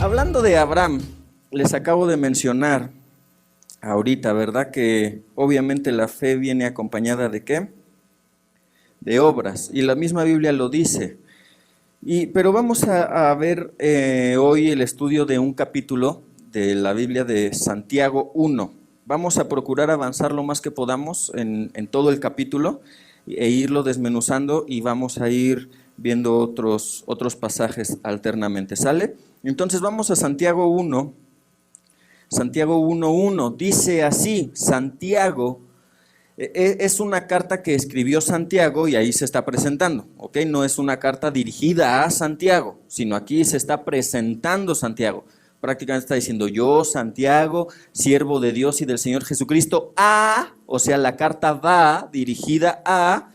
Hablando de Abraham, les acabo de mencionar ahorita, ¿verdad? Que obviamente la fe viene acompañada ¿de qué? De obras, y la misma Biblia lo dice. Pero vamos a ver hoy el estudio de un capítulo de la Biblia de Santiago 1. Vamos a procurar avanzar lo más que podamos en todo el capítulo e irlo desmenuzando, y vamos a ir viendo otros pasajes alternamente, ¿sale? Entonces vamos a Santiago 1, Santiago 1:1, dice así: Santiago, es una carta que escribió Santiago y ahí se está presentando, ¿ok? No es una carta dirigida a Santiago, sino aquí se está presentando Santiago. Prácticamente está diciendo: yo, Santiago, siervo de Dios y del Señor Jesucristo, o sea, la carta va dirigida a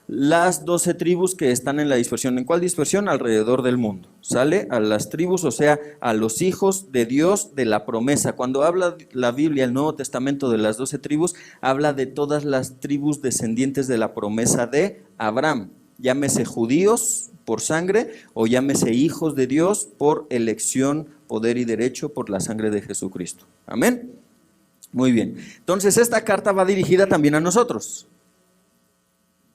las 12 tribus que están en la dispersión. ¿En cuál dispersión? Alrededor del mundo, ¿sale? A las tribus, o sea, a los hijos de Dios de la promesa. Cuando habla la Biblia, el Nuevo Testamento, de las 12 tribus, habla de todas las tribus descendientes de la promesa de Abraham. Llámese judíos por sangre o llámese hijos de Dios por elección, poder y derecho por la sangre de Jesucristo. Amén. Muy bien. Entonces esta carta va dirigida también a nosotros.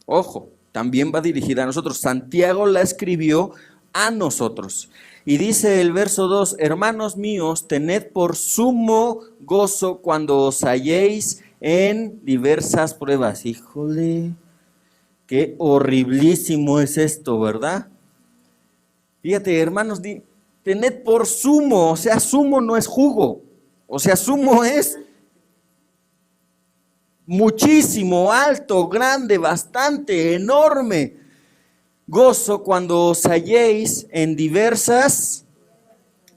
Ojo, también va dirigida a nosotros. Santiago la escribió a nosotros. Y dice el verso 2: hermanos míos, tened por sumo gozo cuando os halléis en diversas pruebas. Híjole, qué horriblísimo es esto, ¿verdad? Fíjate, hermanos, tened por sumo, o sea, sumo no es jugo, o sea, sumo es muchísimo, alto, grande, bastante, enorme. Gozo cuando os halléis en diversas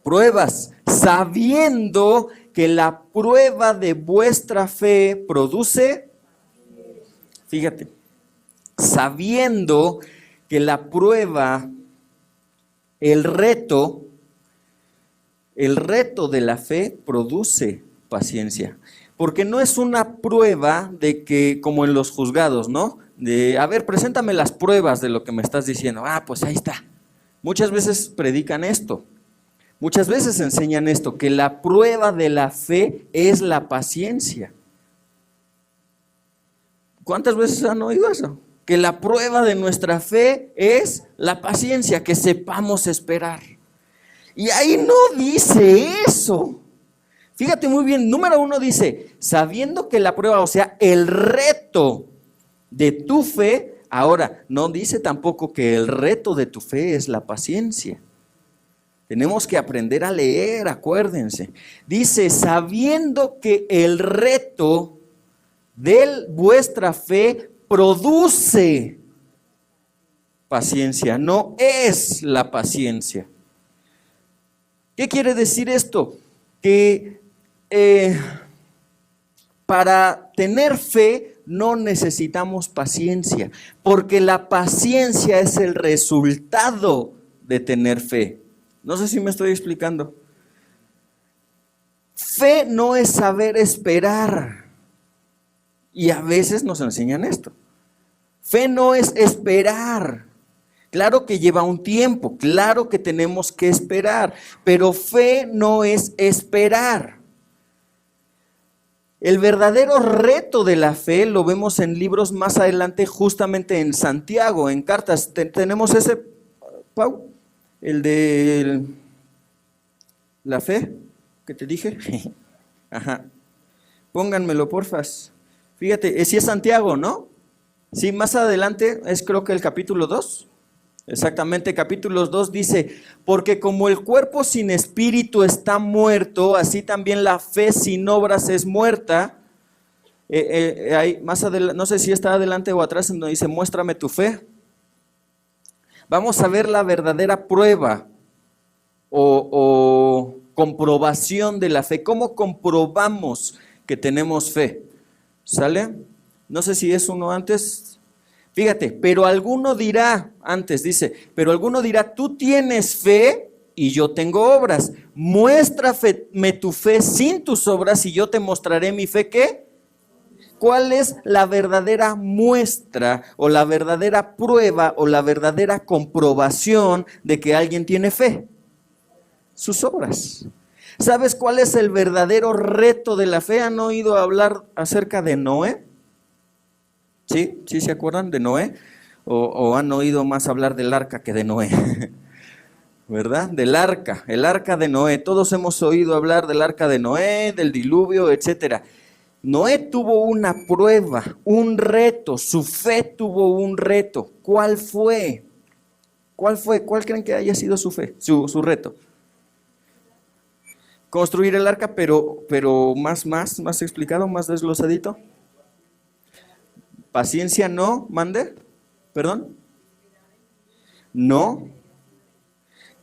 pruebas, sabiendo que la prueba de vuestra fe produce, fíjate, sabiendo que la prueba, el reto de la fe produce paciencia. Porque no es una prueba de que, como en los juzgados, ¿no? De, a ver, preséntame las pruebas de lo que me estás diciendo. Pues ahí está. Muchas veces predican esto. Muchas veces enseñan esto, que la prueba de la fe es la paciencia. ¿Cuántas veces han oído eso? Que la prueba de nuestra fe es la paciencia, que sepamos esperar. Y ahí no dice eso. Fíjate muy bien, número 1 dice: sabiendo que la prueba, o sea, el reto de tu fe. Ahora, no dice tampoco que el reto de tu fe es la paciencia. Tenemos que aprender a leer, acuérdense. Dice: sabiendo que el reto de vuestra fe produce paciencia, no es la paciencia. ¿Qué quiere decir esto? Que para tener fe no necesitamos paciencia, porque la paciencia es el resultado de tener fe. No sé si me estoy explicando. Fe no es saber esperar, y a veces nos enseñan esto. Fe no es esperar. Claro que lleva un tiempo, claro que tenemos que esperar, pero fe no es esperar. El verdadero reto de la fe lo vemos en libros más adelante, justamente en Santiago, en cartas. Tenemos ese, Pau, el de la fe que te dije. Ajá. Pónganmelo, porfas. Fíjate, si es Santiago, ¿no? Sí, más adelante es, creo que el capítulo 2. Exactamente, capítulo 2 dice: porque como el cuerpo sin espíritu está muerto, así también la fe sin obras es muerta. Ahí, más adelante, no sé si está adelante o atrás, donde dice: muéstrame tu fe. Vamos a ver la verdadera prueba o comprobación de la fe. ¿Cómo comprobamos que tenemos fe? ¿Sale? No sé si es uno antes. Fíjate, pero alguno dirá, antes dice, pero alguno dirá: tú tienes fe y yo tengo obras. Muéstrame tu fe sin tus obras y yo te mostraré mi fe. ¿Qué? ¿Cuál es la verdadera muestra o la verdadera prueba o la verdadera comprobación de que alguien tiene fe? sus obras. ¿Sabes cuál es el verdadero reto de la fe? ¿Han oído hablar acerca de Noé? ¿Sí? ¿Sí se acuerdan de Noé? ¿O han oído más hablar del arca que de Noé? ¿Verdad? Del arca, el arca de Noé. Todos hemos oído hablar del arca de Noé, del diluvio, etcétera. Noé tuvo una prueba, un reto, su fe tuvo un reto. ¿Cuál fue? ¿Cuál fue? ¿Cuál creen que haya sido su fe, su reto? Construir el arca, pero más explicado, más desglosadito. Paciencia no, mande, perdón. No.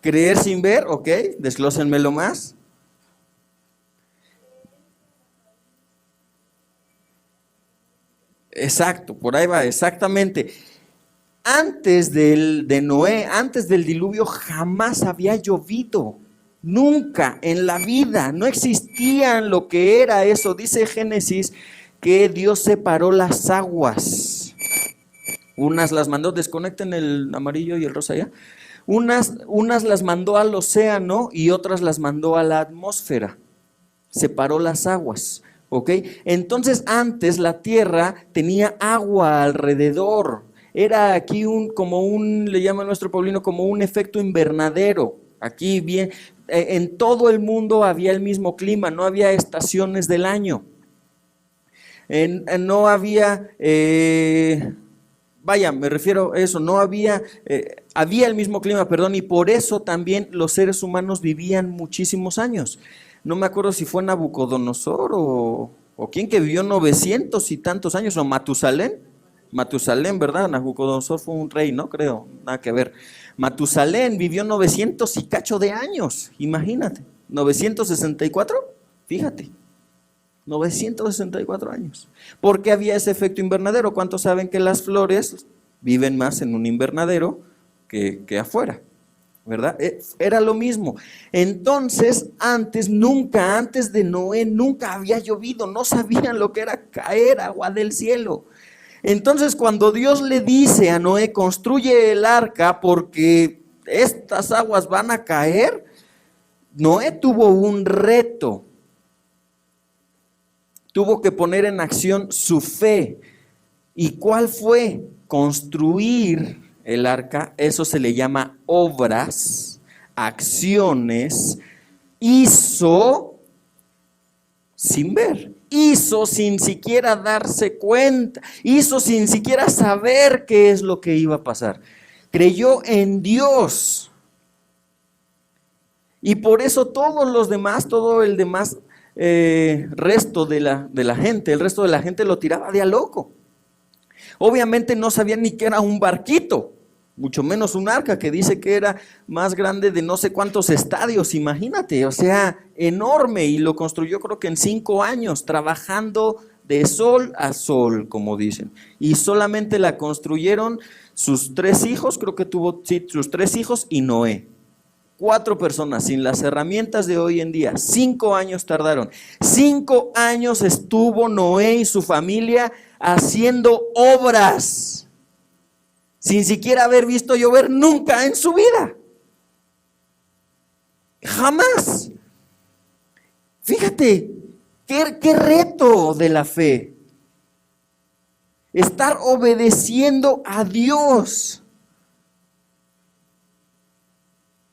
Creer sin ver, ok, desglósenmelo más. Exacto, por ahí va, exactamente. Antes de Noé, antes del diluvio, jamás había llovido. Nunca en la vida, no existían lo que era eso. Dice Génesis que Dios separó las aguas. Unas las mandó, desconecten el amarillo y el rosa ya. Unas las mandó al océano y otras las mandó a la atmósfera. Separó las aguas, ¿ok? Entonces antes la tierra tenía agua alrededor. Era aquí le llama nuestro Paulino, como un efecto invernadero. Aquí bien, en todo el mundo había el mismo clima, no había estaciones del año. No había, me refiero a eso, no había, había el mismo clima, perdón, y por eso también los seres humanos vivían muchísimos años. No me acuerdo si fue Nabucodonosor o quién que vivió 900 y tantos años, o Matusalén, ¿verdad? Nabucodonosor fue un rey, ¿no? Creo, nada que ver. Matusalén vivió 900 y cacho de años, imagínate. 964, fíjate. 964 años. ¿Por qué había ese efecto invernadero? ¿Cuántos saben que las flores viven más en un invernadero que afuera? ¿Verdad? Era lo mismo. Entonces, antes de Noé, nunca había llovido, no sabían lo que era caer agua del cielo. Entonces, cuando Dios le dice a Noé, construye el arca porque estas aguas van a caer, Noé tuvo un reto. Tuvo que poner en acción su fe. ¿Y cuál fue? Construir el arca. Eso se le llama obras, acciones. Hizo sin ver, hizo sin siquiera darse cuenta, hizo sin siquiera saber qué es lo que iba a pasar. Creyó en Dios. Y por eso todo el demás resto de la gente, el resto de la gente lo tiraba de a loco. Obviamente no sabían ni que era un barquito, mucho menos un arca que dice que era más grande de no sé cuántos estadios, imagínate, o sea, enorme, y lo construyó creo que en 5 años, trabajando de sol a sol, como dicen, y solamente la construyeron sus 3 hijos, creo que tuvo sus 3 hijos y Noé. 4 personas sin las herramientas de hoy en día. 5 años tardaron. 5 años estuvo Noé y su familia haciendo obras sin siquiera haber visto llover nunca en su vida. Jamás. Fíjate, qué reto de la fe. Estar obedeciendo a Dios.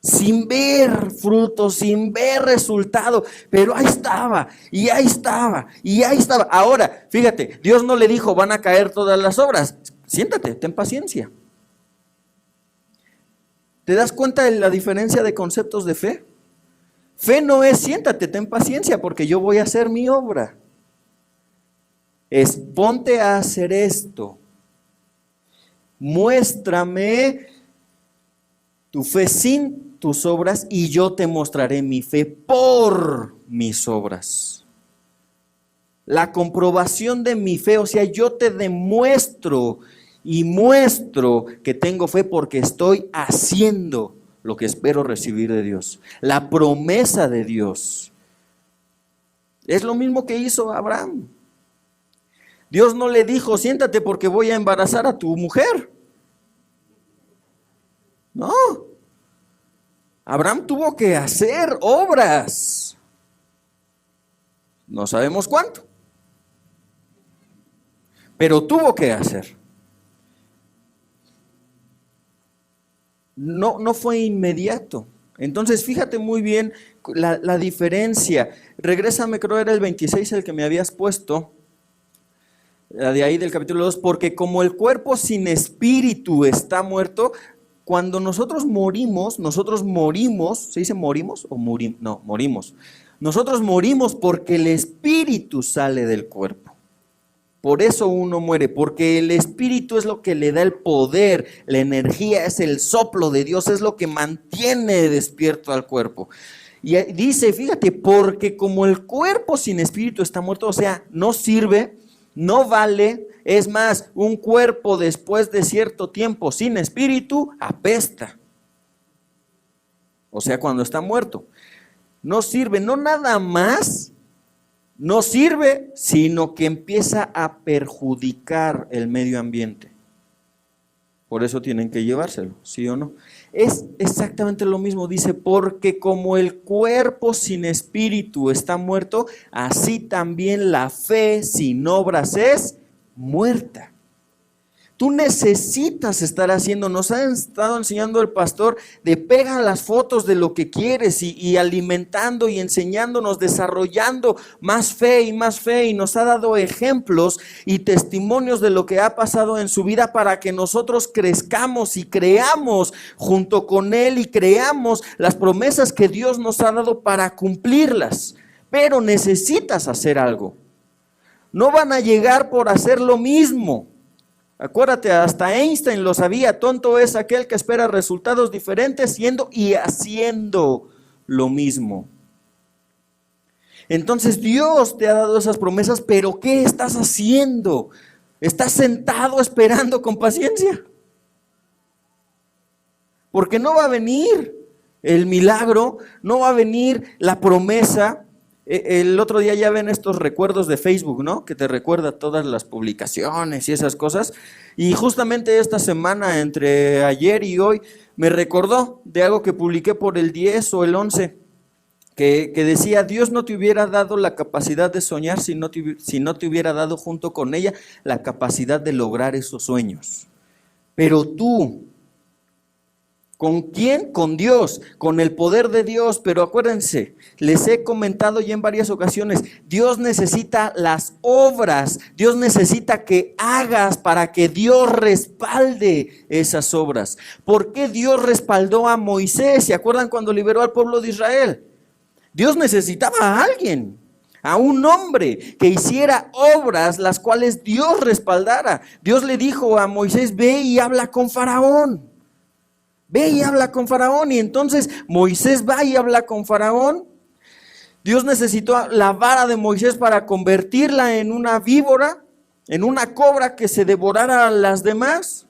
Sin ver frutos, sin ver resultado, pero ahí estaba, y ahí estaba, y ahí estaba. Ahora, fíjate, Dios no le dijo, van a caer todas las obras. Siéntate, ten paciencia. ¿Te das cuenta de la diferencia de conceptos de fe? Fe no es siéntate, ten paciencia, porque yo voy a hacer mi obra. Es ponte a hacer esto. Muéstrame tu fe sin tus obras y yo te mostraré mi fe por mis obras. La comprobación de mi fe, o sea, yo te demuestro y muestro que tengo fe porque estoy haciendo lo que espero recibir de Dios. La promesa de Dios. Es lo mismo que hizo Abraham. Dios no le dijo, siéntate porque voy a embarazar a tu mujer. No. Abraham tuvo que hacer obras. No sabemos cuánto, pero tuvo que hacer. No fue inmediato. Entonces, fíjate muy bien la diferencia. Regrésame, creo era el 26 el que me habías puesto, de ahí del capítulo 2, porque como el cuerpo sin espíritu está muerto, cuando nosotros morimos, ¿se dice morimos o morimos? No, morimos. Nosotros morimos porque el espíritu sale del cuerpo. Por eso uno muere, porque el espíritu es lo que le da el poder, la energía, es el soplo de Dios, es lo que mantiene despierto al cuerpo. Y dice, fíjate, porque como el cuerpo sin espíritu está muerto, o sea, no sirve, no vale, es más, un cuerpo después de cierto tiempo sin espíritu apesta. O sea, cuando está muerto. No sirve, no nada más, no sirve, sino que empieza a perjudicar el medio ambiente. Por eso tienen que llevárselo, ¿sí o no? Es exactamente lo mismo, dice, porque como el cuerpo sin espíritu está muerto, así también la fe sin obras es muerta. Tú necesitas estar haciendo, nos ha estado enseñando el pastor de pega las fotos de lo que quieres y alimentando y enseñándonos, desarrollando más fe, y nos ha dado ejemplos y testimonios de lo que ha pasado en su vida para que nosotros crezcamos y creamos junto con él y creamos las promesas que Dios nos ha dado para cumplirlas. Pero necesitas hacer algo. No van a llegar por hacer lo mismo. Acuérdate, hasta Einstein lo sabía, tonto es aquel que espera resultados diferentes siendo y haciendo lo mismo. Entonces Dios te ha dado esas promesas, pero ¿qué estás haciendo? ¿Estás sentado esperando con paciencia? Porque no va a venir el milagro, no va a venir la promesa. El otro día ya ven estos recuerdos de Facebook, ¿no? Que te recuerda todas las publicaciones y esas cosas. Y justamente esta semana, entre ayer y hoy, me recordó de algo que publiqué por el 10 o el 11, que decía, Dios no te hubiera dado la capacidad de soñar si no te hubiera dado junto con ella la capacidad de lograr esos sueños. Pero tú, ¿con quién? Con Dios, con el poder de Dios. Pero acuérdense, les he comentado ya en varias ocasiones, Dios necesita las obras, Dios necesita que hagas para que Dios respalde esas obras. ¿Por qué Dios respaldó a Moisés? ¿Se acuerdan cuando liberó al pueblo de Israel? Dios necesitaba a alguien, a un hombre que hiciera obras las cuales Dios respaldara. Dios le dijo a Moisés, ve y habla con Faraón. Ve y habla con Faraón. Y entonces Moisés va y habla con Faraón. Dios necesitó la vara de Moisés para convertirla en una víbora, en una cobra que se devorara a las demás.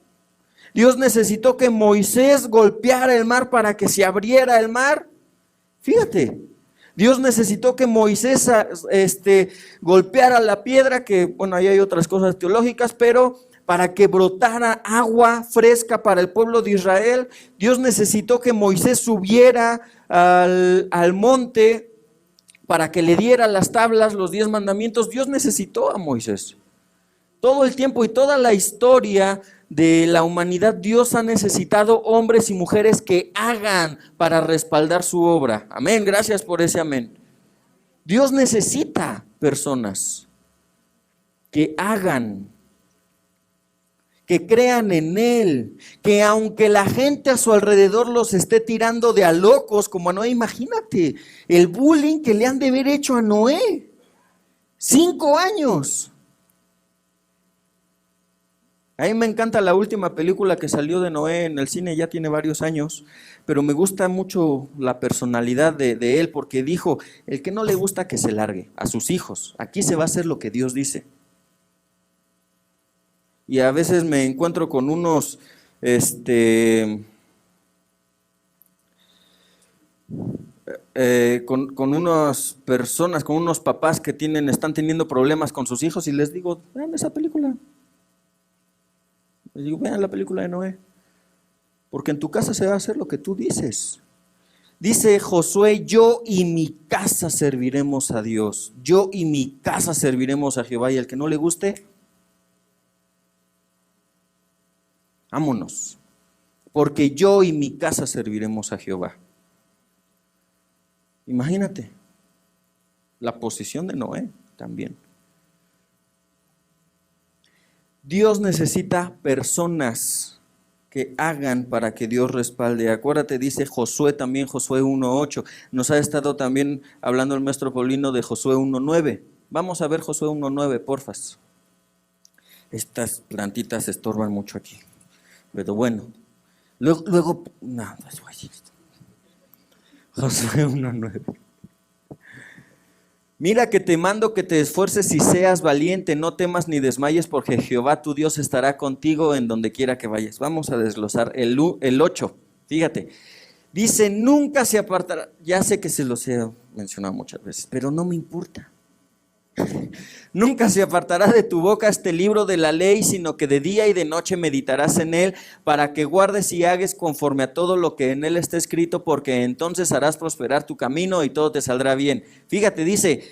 Dios necesitó que Moisés golpeara el mar para que se abriera el mar. Fíjate, Dios necesitó que Moisés golpeara la piedra, que bueno, ahí hay otras cosas teológicas, pero para que brotara agua fresca para el pueblo de Israel. Dios necesitó que Moisés subiera al monte para que le diera las tablas, los 10 mandamientos. Dios necesitó a Moisés. Todo el tiempo y toda la historia de la humanidad, Dios ha necesitado hombres y mujeres que hagan para respaldar su obra. Amén, gracias por ese amén. Dios necesita personas que hagan, que crean en Él, que aunque la gente a su alrededor los esté tirando de a locos, como a Noé, imagínate el bullying que le han de haber hecho a Noé, 5 años. A mí me encanta la última película que salió de Noé en el cine, ya tiene varios años, pero me gusta mucho la personalidad de él, porque dijo, el que no le gusta que se largue, a sus hijos, aquí se va a hacer lo que Dios dice. Y a veces me encuentro con unos, con unas personas, con unos papás que están teniendo problemas con sus hijos y les digo, vean esa película. Les digo, vean la película de Noé, porque en tu casa se va a hacer lo que tú dices. Dice Josué, yo y mi casa serviremos a Dios. Yo y mi casa serviremos a Jehová. Y el que no le guste, vámonos. Porque yo y mi casa serviremos a Jehová. Imagínate la posición de Noé también. Dios necesita personas que hagan para que Dios respalde. Acuérdate, dice Josué también, Josué 1:8. Nos ha estado también hablando el maestro Paulino de Josué 1:9. Vamos a ver Josué 1:9, porfas. Estas plantitas estorban mucho aquí. Pero bueno, luego no, Josué 1:9. Mira que te mando que te esfuerces y seas valiente, no temas ni desmayes, porque Jehová tu Dios estará contigo en donde quiera que vayas. Vamos a desglosar el 8. Fíjate, dice, nunca se apartará. Ya sé que se los he mencionado muchas veces, pero no me importa. Nunca se apartará de tu boca este libro de la ley, sino que de día y de noche meditarás en él, para que guardes y hagas conforme a todo lo que en él está escrito, porque entonces harás prosperar tu camino y todo te saldrá bien. Fíjate, dice,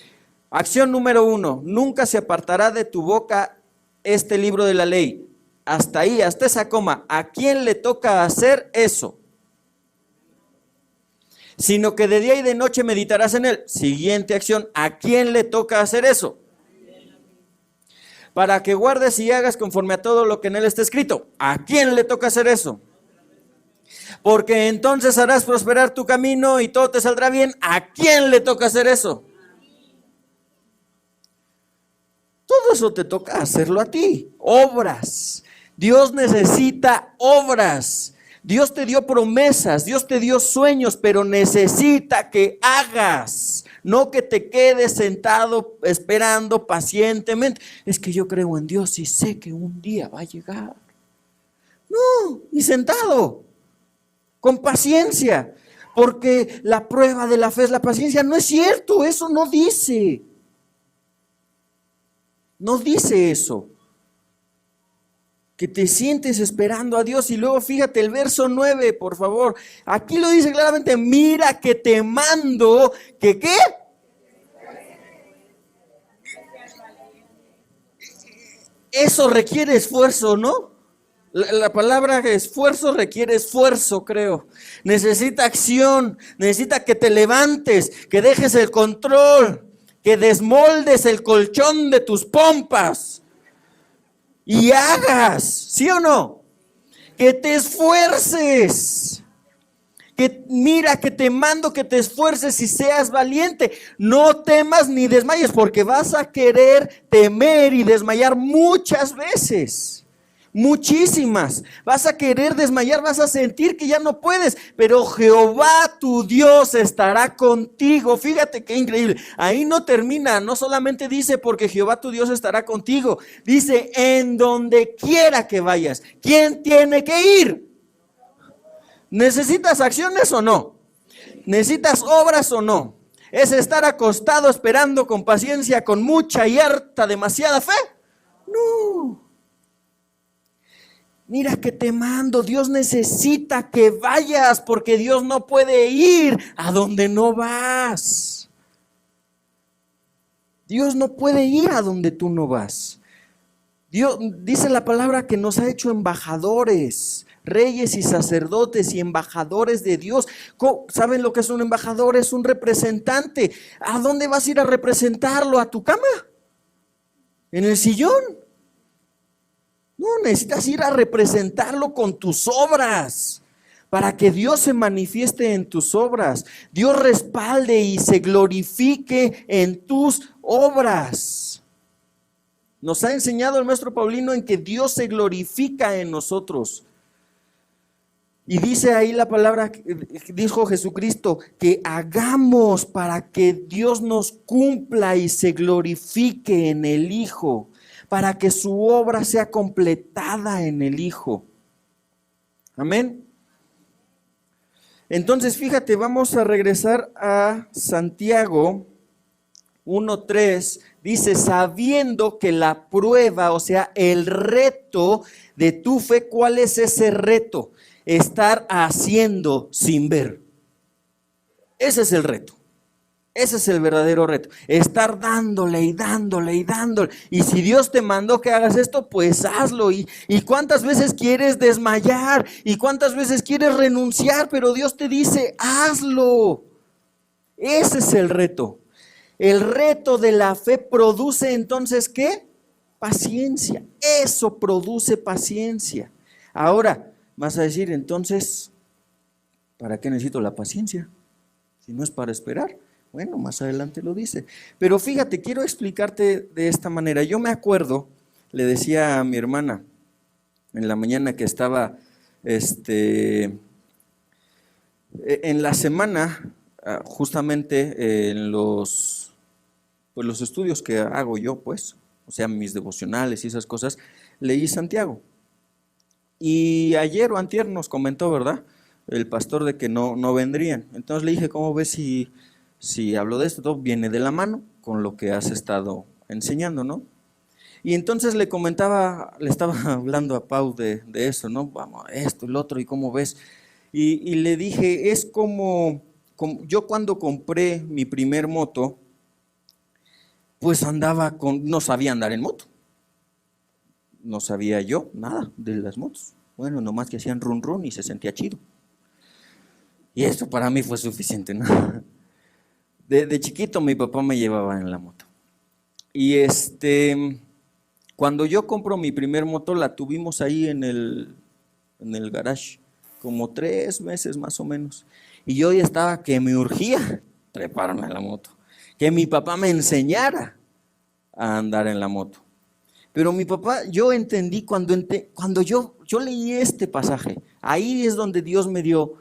acción número 1, nunca se apartará de tu boca este libro de la ley. Hasta ahí, hasta esa coma. ¿A quién le toca hacer eso? Sino que de día y de noche meditarás en él. Siguiente acción, ¿a quién le toca hacer eso? Para que guardes y hagas conforme a todo lo que en él está escrito. ¿A quién le toca hacer eso? Porque entonces harás prosperar tu camino y todo te saldrá bien. ¿A quién le toca hacer eso? Todo eso te toca hacerlo a ti. Obras. Dios necesita obras. Dios te dio promesas, Dios te dio sueños, pero necesita que hagas, no que te quedes sentado esperando pacientemente. Es que yo creo en Dios y sé que un día va a llegar. No, ni sentado, con paciencia, porque la prueba de la fe es la paciencia. No es cierto, eso no dice. No dice eso. Que te sientes esperando a Dios. Y luego fíjate el verso 9, por favor. Aquí lo dice claramente, mira que te mando, que ¿qué? Eso requiere esfuerzo, ¿no? La palabra esfuerzo requiere esfuerzo, creo. Necesita acción, necesita que te levantes, que dejes el control, que desmoldes el colchón de tus pompas. Y hagas, ¿sí o no? Que te esfuerces. Que mira que te mando que te esfuerces y seas valiente. No temas ni desmayes, porque vas a querer temer y desmayar muchas veces. Muchísimas. Vas a querer desmayar, vas a sentir que ya no puedes, pero Jehová tu Dios estará contigo. Fíjate qué increíble. Ahí no termina, no solamente dice porque Jehová tu Dios estará contigo, dice en donde quiera que vayas. ¿Quién tiene que ir? ¿Necesitas acciones o no? ¿Necesitas obras o no? ¿Es estar acostado esperando con paciencia, con mucha y harta, demasiada fe? No. Mira que te mando, Dios necesita que vayas, porque Dios no puede ir a donde no vas. Dios no puede ir a donde tú no vas. Dios dice la palabra que nos ha hecho embajadores, reyes y sacerdotes y embajadores de Dios. ¿Saben lo que es un embajador? Es un representante. ¿A dónde vas a ir a representarlo? ¿A tu cama? ¿En el sillón? No, necesitas ir a representarlo con tus obras, para que Dios se manifieste en tus obras. Dios respalde y se glorifique en tus obras. Nos ha enseñado el maestro Paulino en que Dios se glorifica en nosotros. Y dice ahí la palabra, dijo Jesucristo, que hagamos para que Dios nos cumpla y se glorifique en el Hijo, para que su obra sea completada en el Hijo. Amén. Entonces, fíjate, vamos a regresar a Santiago 1:3. Dice, sabiendo que la prueba, o sea, el reto de tu fe, ¿cuál es ese reto? Estar haciendo sin ver. Ese es el reto. Ese es el verdadero reto. Estar dándole y dándole y dándole. Y si Dios te mandó que hagas esto, pues hazlo. ¿Y cuántas veces quieres desmayar? ¿Y cuántas veces quieres renunciar? Pero Dios te dice, hazlo. Ese es el reto. El reto de la fe produce entonces, ¿qué? Paciencia. Eso produce paciencia. Ahora, vas a decir, entonces, ¿para qué necesito la paciencia? Si no es para esperar. Bueno, más adelante lo dice. Pero fíjate, quiero explicarte de esta manera. Yo me acuerdo, le decía a mi hermana en la mañana que estaba en la semana, justamente en los estudios que hago yo, pues, o sea, mis devocionales y esas cosas, leí Santiago. Y ayer o antier nos comentó, ¿verdad?, el pastor de que no vendrían. Entonces le dije, ¿cómo ves si hablo de esto? Todo viene de la mano con lo que has estado enseñando, ¿no? Y entonces le estaba hablando a Pau de eso, ¿no? Vamos, esto, el otro, ¿y cómo ves? Y le dije, es como yo cuando compré mi primer moto, pues no sabía andar en moto. No sabía yo nada de las motos. Bueno, nomás que hacían run run y se sentía chido. Y esto para mí fue suficiente, ¿no? De chiquito mi papá me llevaba en la moto. Y cuando yo compro mi primer moto, la tuvimos ahí en el garage, como 3 meses más o menos. Y yo ya estaba que me urgía treparme a la moto, que mi papá me enseñara a andar en la moto. Pero mi papá, yo entendí cuando yo leí este pasaje, ahí es donde Dios me dio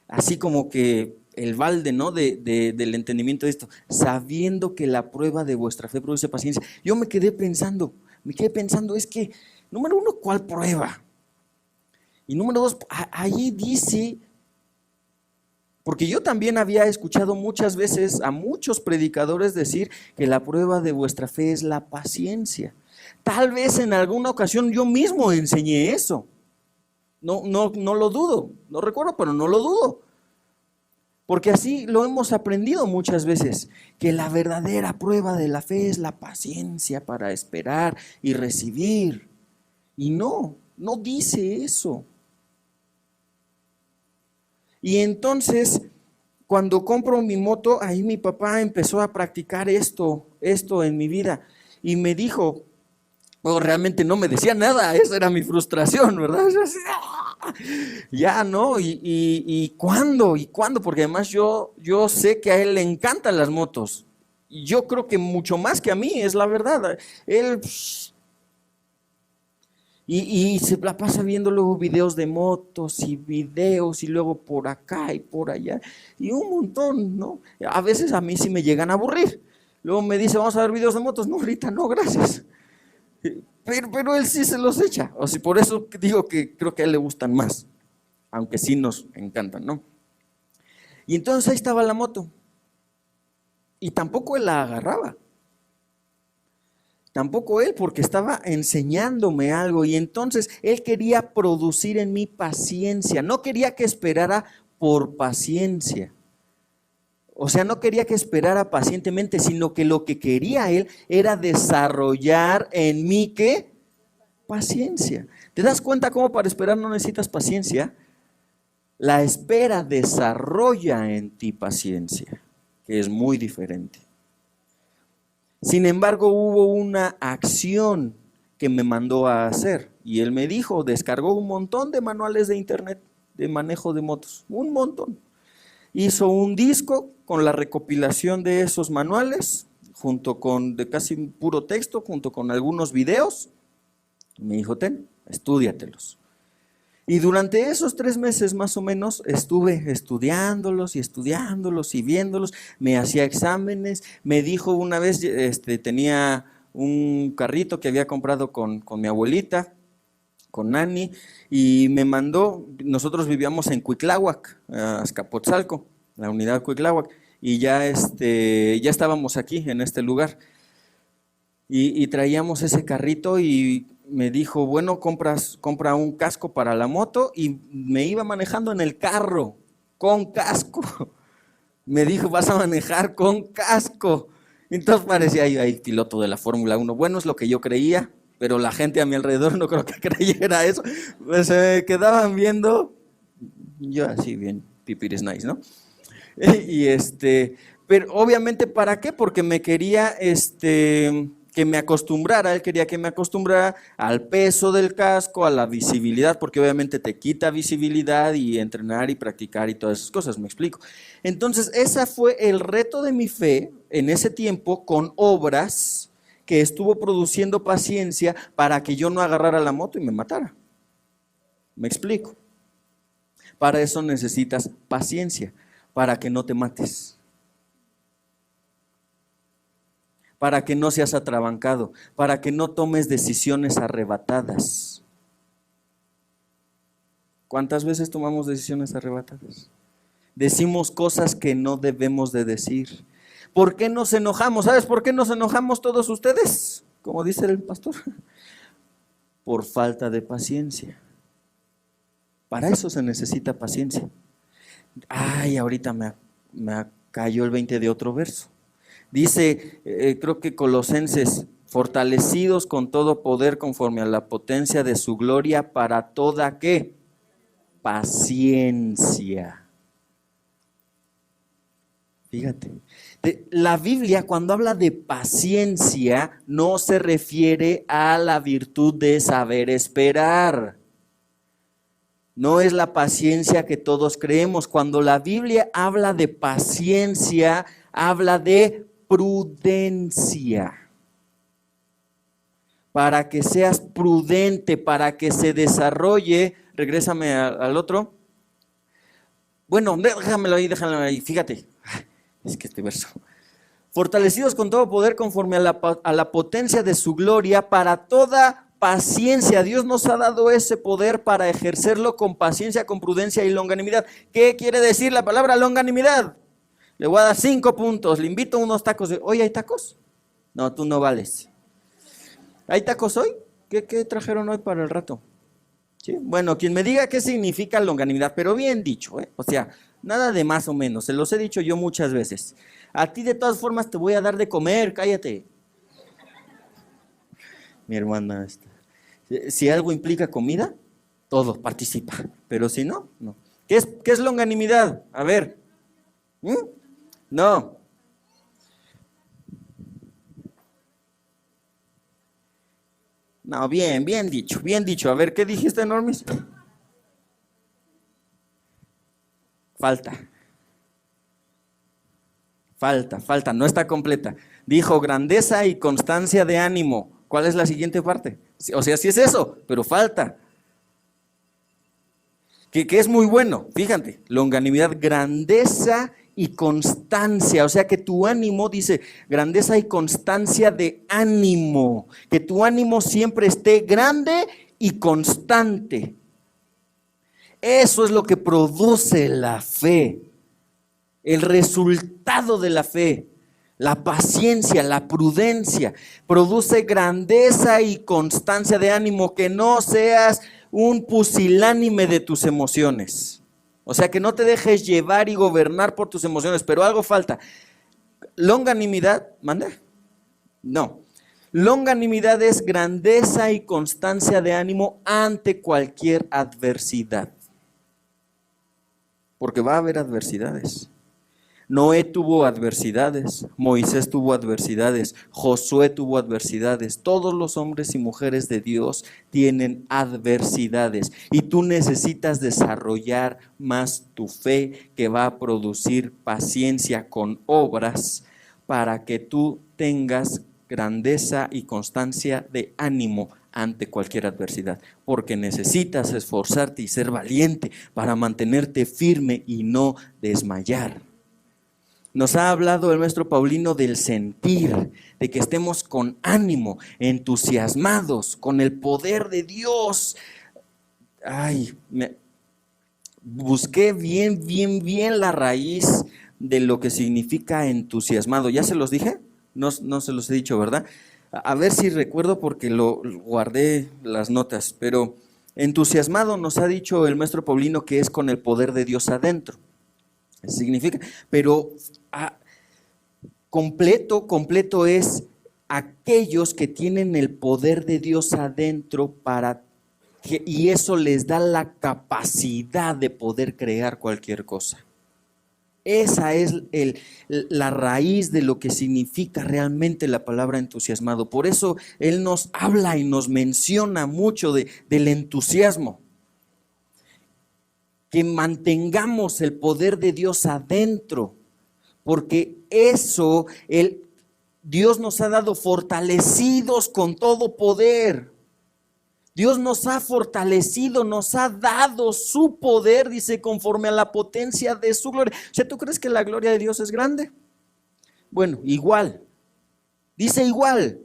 así como que el balde, ¿no?, del entendimiento de esto, sabiendo que la prueba de vuestra fe produce paciencia. Yo me quedé pensando, es que, número uno, ¿cuál prueba? Y número dos, ahí dice, porque yo también había escuchado muchas veces a muchos predicadores decir que la prueba de vuestra fe es la paciencia. Tal vez en alguna ocasión yo mismo enseñé eso. No lo dudo, no recuerdo, pero no lo dudo. Porque así lo hemos aprendido muchas veces, que la verdadera prueba de la fe es la paciencia para esperar y recibir. Y no dice eso. Y entonces, cuando compro mi moto, ahí mi papá empezó a practicar esto en mi vida. Y me dijo, realmente no me decía nada, esa era mi frustración, ¿verdad? Ya, ¿no? ¿Y cuándo? Porque además yo sé que a él le encantan las motos. Y yo creo que mucho más que a mí, es la verdad. Él... Y se la pasa viendo luego videos de motos y videos y luego por acá y por allá. Y un montón, ¿no? A veces a mí sí me llegan a aburrir. Luego me dice, vamos a ver videos de motos. No, ahorita no, gracias. Pero él sí se los echa. O sea, por eso digo que creo que a él le gustan más. Aunque sí nos encantan, ¿no? Y entonces ahí estaba la moto. Y tampoco él la agarraba. Tampoco él, porque estaba enseñándome algo. Y entonces él quería producir en mí paciencia. No quería que esperara por paciencia. O sea, no quería que esperara pacientemente, sino que lo que quería él era desarrollar en mí, ¿qué? Paciencia. ¿Te das cuenta cómo para esperar no necesitas paciencia? La espera desarrolla en ti paciencia, que es muy diferente. Sin embargo, hubo una acción que me mandó a hacer y él me dijo, descargó un montón de manuales de internet de manejo de motos, un montón. Hizo un disco con la recopilación de esos manuales, junto con de casi puro texto, junto con algunos videos. Me dijo, ten, estúdiatelos. Y durante esos 3 meses más o menos estuve estudiándolos y viéndolos. Me hacía exámenes. Me dijo una vez, tenía un carrito que había comprado con mi abuelita, con Nani, y me mandó, nosotros vivíamos en Cuitláhuac, Azcapotzalco, la unidad Cuitláhuac, y ya estábamos aquí en este lugar. Y traíamos ese carrito y me dijo, bueno, compra un casco para la moto, y me iba manejando en el carro con casco. Me dijo, vas a manejar con casco. Entonces parecía yo ahí piloto de la Fórmula 1. Bueno, es lo que yo creía, pero la gente a mi alrededor no creo que creyera eso. Pues se me quedaban viendo, yo así bien, pipiris nice, ¿no? Pero obviamente, ¿para qué? Porque me quería, que me acostumbrara, él quería que me acostumbrara al peso del casco, a la visibilidad, porque obviamente te quita visibilidad y entrenar y practicar y todas esas cosas, me explico. Entonces, ese fue el reto de mi fe en ese tiempo con obras que estuvo produciendo paciencia para que yo no agarrara la moto y me matara. Me explico. Para eso necesitas paciencia, para que no te mates. Para que no seas atrabancado, para que no tomes decisiones arrebatadas. ¿Cuántas veces tomamos decisiones arrebatadas? Decimos cosas que no debemos de decir. ¿Por qué nos enojamos? ¿Sabes por qué nos enojamos todos ustedes? Como dice el pastor. Por falta de paciencia. Para eso se necesita paciencia. Ay, ahorita me cayó el 20 de otro verso. Dice, creo que Colosenses, fortalecidos con todo poder conforme a la potencia de su gloria para toda, ¿qué? Paciencia. Fíjate, la Biblia cuando habla de paciencia no se refiere a la virtud de saber esperar. No es la paciencia que todos creemos. Cuando la Biblia habla de paciencia, habla de prudencia. Para que seas prudente, para que se desarrolle. Regrésame al otro. Bueno, déjamelo ahí, fíjate. Es que este verso. Fortalecidos con todo poder conforme a la potencia de su gloria para toda paciencia. Dios nos ha dado ese poder para ejercerlo con paciencia, con prudencia y longanimidad. ¿Qué quiere decir la palabra longanimidad? Le voy a dar 5 puntos. Le invito a unos tacos. ¿Hoy hay tacos? No, tú no vales. ¿Hay tacos hoy? ¿Qué trajeron hoy para el rato? ¿Sí? Bueno, quien me diga qué significa longanimidad, pero bien dicho, ¿eh? O sea, nada de más o menos. Se los he dicho yo muchas veces. A ti de todas formas te voy a dar de comer, cállate. Mi hermana, si algo implica comida, todo participa. Pero si no, no. ¿Qué es longanimidad? A ver. No. No, bien dicho, bien dicho. A ver, ¿qué dijiste, Normis? Falta, no está completa. Dijo grandeza y constancia de ánimo. ¿Cuál es la siguiente parte? O sea, sí es eso, pero falta. Que es muy bueno, fíjate, longanimidad, grandeza y constancia, o sea que tu ánimo, dice, grandeza y constancia de ánimo, que tu ánimo siempre esté grande y constante. Eso es lo que produce la fe, el resultado de la fe. La paciencia, la prudencia, produce grandeza y constancia de ánimo, que no seas un pusilánime de tus emociones. O sea, que no te dejes llevar y gobernar por tus emociones, pero algo falta. Longanimidad, ¿mande? No. Longanimidad es grandeza y constancia de ánimo ante cualquier adversidad. Porque va a haber adversidades. Noé tuvo adversidades, Moisés tuvo adversidades, Josué tuvo adversidades. Todos los hombres y mujeres de Dios tienen adversidades y tú necesitas desarrollar más tu fe, que va a producir paciencia con obras para que tú tengas grandeza y constancia de ánimo ante cualquier adversidad, porque necesitas esforzarte y ser valiente para mantenerte firme y no desmayar. Nos ha hablado el maestro Paulino del sentir, de que estemos con ánimo, entusiasmados, con el poder de Dios. Busqué bien la raíz de lo que significa entusiasmado. ¿Ya se los dije? No se los he dicho, ¿verdad? A ver si recuerdo porque lo guardé las notas, pero entusiasmado nos ha dicho el maestro Paulino que es con el poder de Dios adentro. Significa, pero completo es aquellos que tienen el poder de Dios adentro y eso les da la capacidad de poder crear cualquier cosa. Esa es la raíz de lo que significa realmente la palabra entusiasmado. Por eso Él nos habla y nos menciona mucho del entusiasmo. Que mantengamos el poder de Dios adentro, porque eso, Dios nos ha dado fortalecidos con todo poder. Dios nos ha fortalecido, nos ha dado su poder, dice, conforme a la potencia de su gloria. O sea, ¿tú crees que la gloria de Dios es grande? Bueno, igual. Dice igual.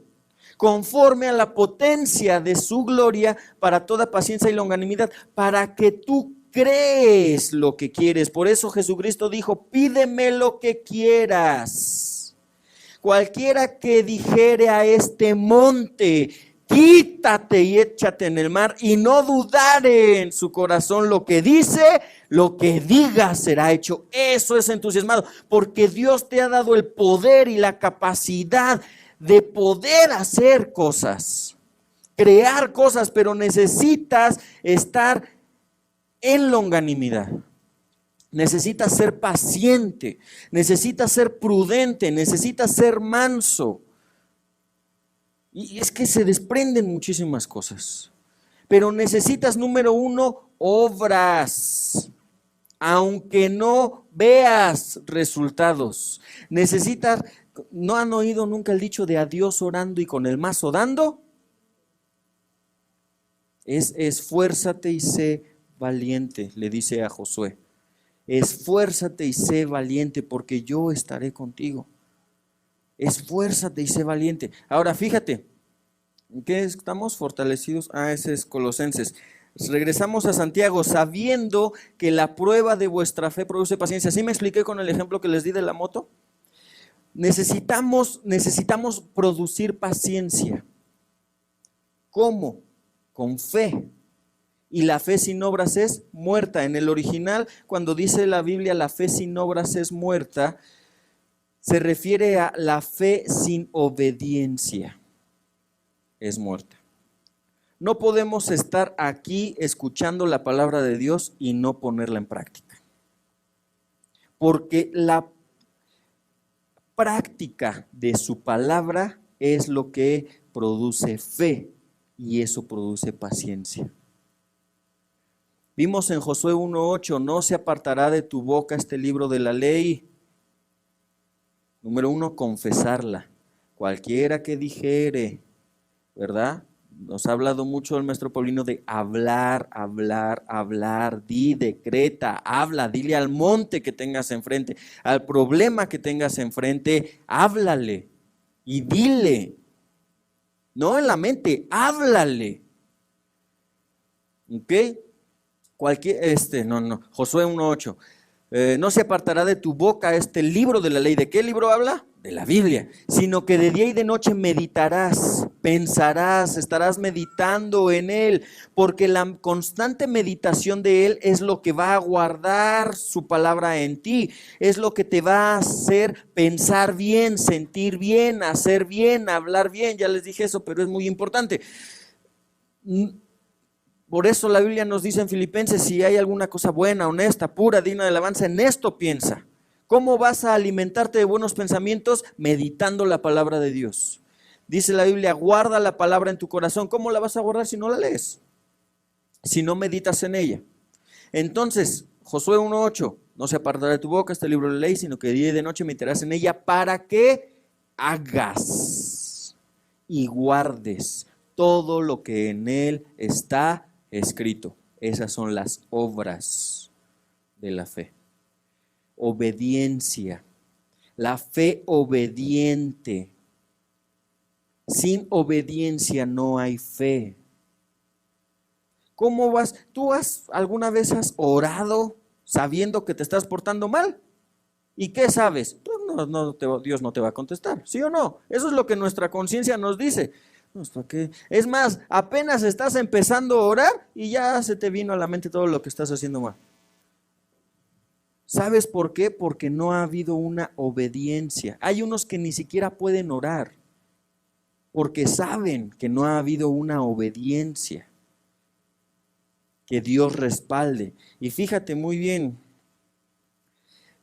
Conforme a la potencia de su gloria para toda paciencia y longanimidad, para que tú crees lo que quieres. Por eso Jesucristo dijo, pídeme lo que quieras. Cualquiera que dijere a este monte, quítate y échate en el mar, y no dudare en su corazón lo que dice, lo que diga será hecho. Eso es entusiasmado, porque Dios te ha dado el poder y la capacidad de poder hacer cosas, crear cosas, pero necesitas estar en longanimidad. Necesitas ser paciente, necesitas ser prudente, necesitas ser manso. Y es que se desprenden muchísimas cosas. Pero necesitas, número uno, obras. Aunque no veas resultados. Necesitas, ¿no han oído nunca el dicho de a Dios orando y con el mazo dando? Esfuérzate y sé valiente, le dice a Josué. Esfuérzate y sé valiente, porque yo estaré contigo. Esfuérzate y sé valiente. Ahora fíjate, ¿en qué estamos fortalecidos? Ese es Colosenses. Regresamos a Santiago, sabiendo que la prueba de vuestra fe produce paciencia. ¿Sí me expliqué con el ejemplo que les di de la moto? Necesitamos producir paciencia. ¿Cómo? Con fe. Y la fe sin obras es muerta. En el original, cuando dice la Biblia la fe sin obras es muerta, se refiere a la fe sin obediencia. Es muerta. No podemos estar aquí escuchando la palabra de Dios y no ponerla en práctica. Porque la práctica de su palabra es lo que produce fe y eso produce paciencia. Vimos en Josué 1:8, no se apartará de tu boca este libro de la ley. Número 1, confesarla. Cualquiera que dijere, ¿verdad? Nos ha hablado mucho el maestro Paulino de hablar, decreta, habla, dile al monte que tengas enfrente, al problema que tengas enfrente, háblale y dile. No en la mente, háblale. ¿Ok? Josué 1:8. No se apartará de tu boca este libro de la ley. ¿De qué libro habla? De la Biblia. Sino que de día y de noche meditarás, pensarás, estarás meditando en él, porque la constante meditación de él es lo que va a guardar su palabra en ti, es lo que te va a hacer pensar bien, sentir bien, hacer bien, hablar bien. Ya les dije eso, pero es muy importante. Por eso la Biblia nos dice en Filipenses, si hay alguna cosa buena, honesta, pura, digna de alabanza, en esto piensa. ¿Cómo vas a alimentarte de buenos pensamientos? Meditando la palabra de Dios. Dice la Biblia, guarda la palabra en tu corazón. ¿Cómo la vas a guardar si no la lees? Si no meditas en ella. Entonces, Josué 1:8, no se apartará de tu boca este libro de la ley, sino que día y de noche meditarás en ella para que hagas y guardes todo lo que en él está escrito. Esas son las obras de la fe. Obediencia. La fe obediente. Sin obediencia no hay fe. ¿Cómo vas? ¿Tú alguna vez has orado sabiendo que te estás portando mal? ¿Y qué sabes? Pues Dios no te va a contestar, ¿sí o no? Eso es lo que nuestra conciencia nos dice. Es más, apenas estás empezando a orar y ya se te vino a la mente todo lo que estás haciendo mal. ¿Sabes por qué? Porque no ha habido una obediencia. Hay unos que ni siquiera pueden orar porque saben que no ha habido una obediencia que Dios respalde. Y fíjate muy bien,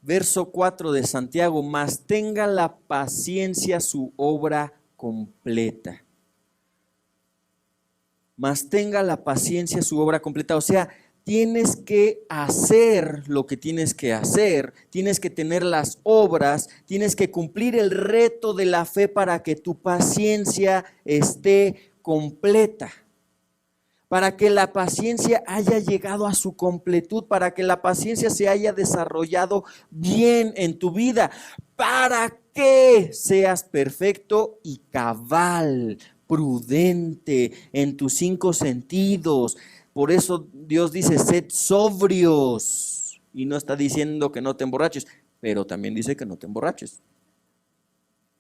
verso 4 de Santiago: mas tenga la paciencia su obra completa. Mas tenga la paciencia su obra completa. O sea, tienes que hacer lo que tienes que hacer, tienes que tener las obras, tienes que cumplir el reto de la fe para que tu paciencia esté completa. Para que la paciencia haya llegado a su completud, para que la paciencia se haya desarrollado bien en tu vida, para que seas perfecto y cabal, prudente en tus 5 sentidos. Por eso Dios dice: sed sobrios. Y no está diciendo que no te emborraches, pero también dice que no te emborraches.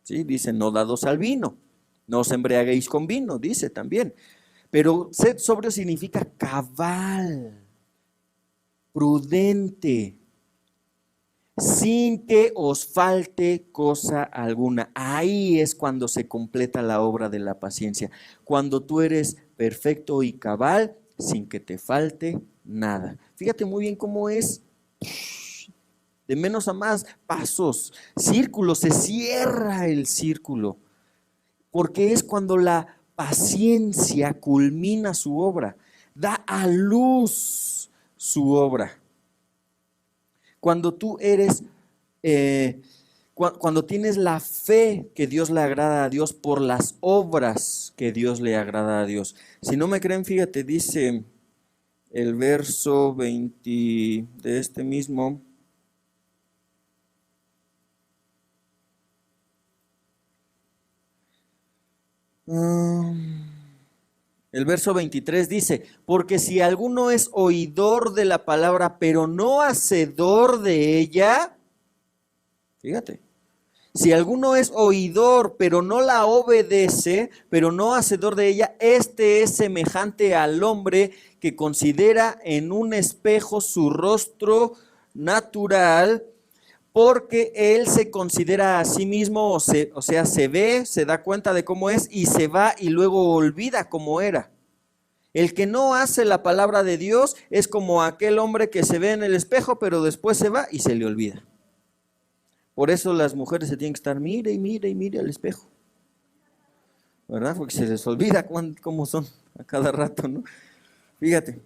¿Sí? Dice: no dados al vino, no os embriaguéis con vino, dice también. Pero sed sobrio significa cabal, prudente, sin que os falte cosa alguna. Ahí es cuando se completa la obra de la paciencia. Cuando tú eres perfecto y cabal, sin que te falte nada. Fíjate muy bien cómo es, de menos a más, pasos, círculos, se cierra el círculo. Porque es cuando la paciencia culmina su obra, da a luz su obra. Cuando tú eres, cuando tienes la fe que Dios le agrada a Dios por las obras que Dios le agrada a Dios. Si no me creen, fíjate, dice el verso 20 de este mismo. El verso 23 dice: porque si alguno es oidor de la palabra, pero no hacedor de ella, fíjate, si alguno es oidor, pero no la obedece, pero no hacedor de ella, este es semejante al hombre que considera en un espejo su rostro natural, porque él se considera a sí mismo, o sea, se ve, se da cuenta de cómo es y se va y luego olvida cómo era. El que no hace la palabra de Dios es como aquel hombre que se ve en el espejo, pero después se va y se le olvida. Por eso las mujeres se tienen que estar, mire y mire y mire al espejo, ¿verdad? Porque se les olvida cómo son a cada rato, ¿no? Fíjate.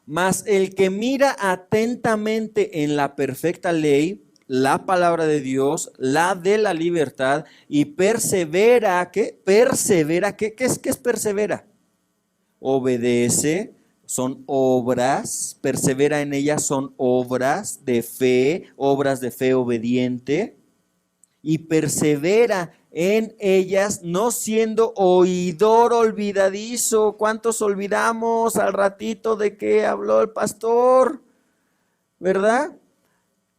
Mas el que mira atentamente en la perfecta ley, la palabra de Dios, la de la libertad, y persevera, ¿qué? Persevera, ¿qué es persevera? Obedece, son obras, persevera en ellas, son obras de fe obediente, y persevera en ellas, no siendo oidor olvidadizo. ¿Cuántos olvidamos al ratito de qué habló el pastor? ¿Verdad?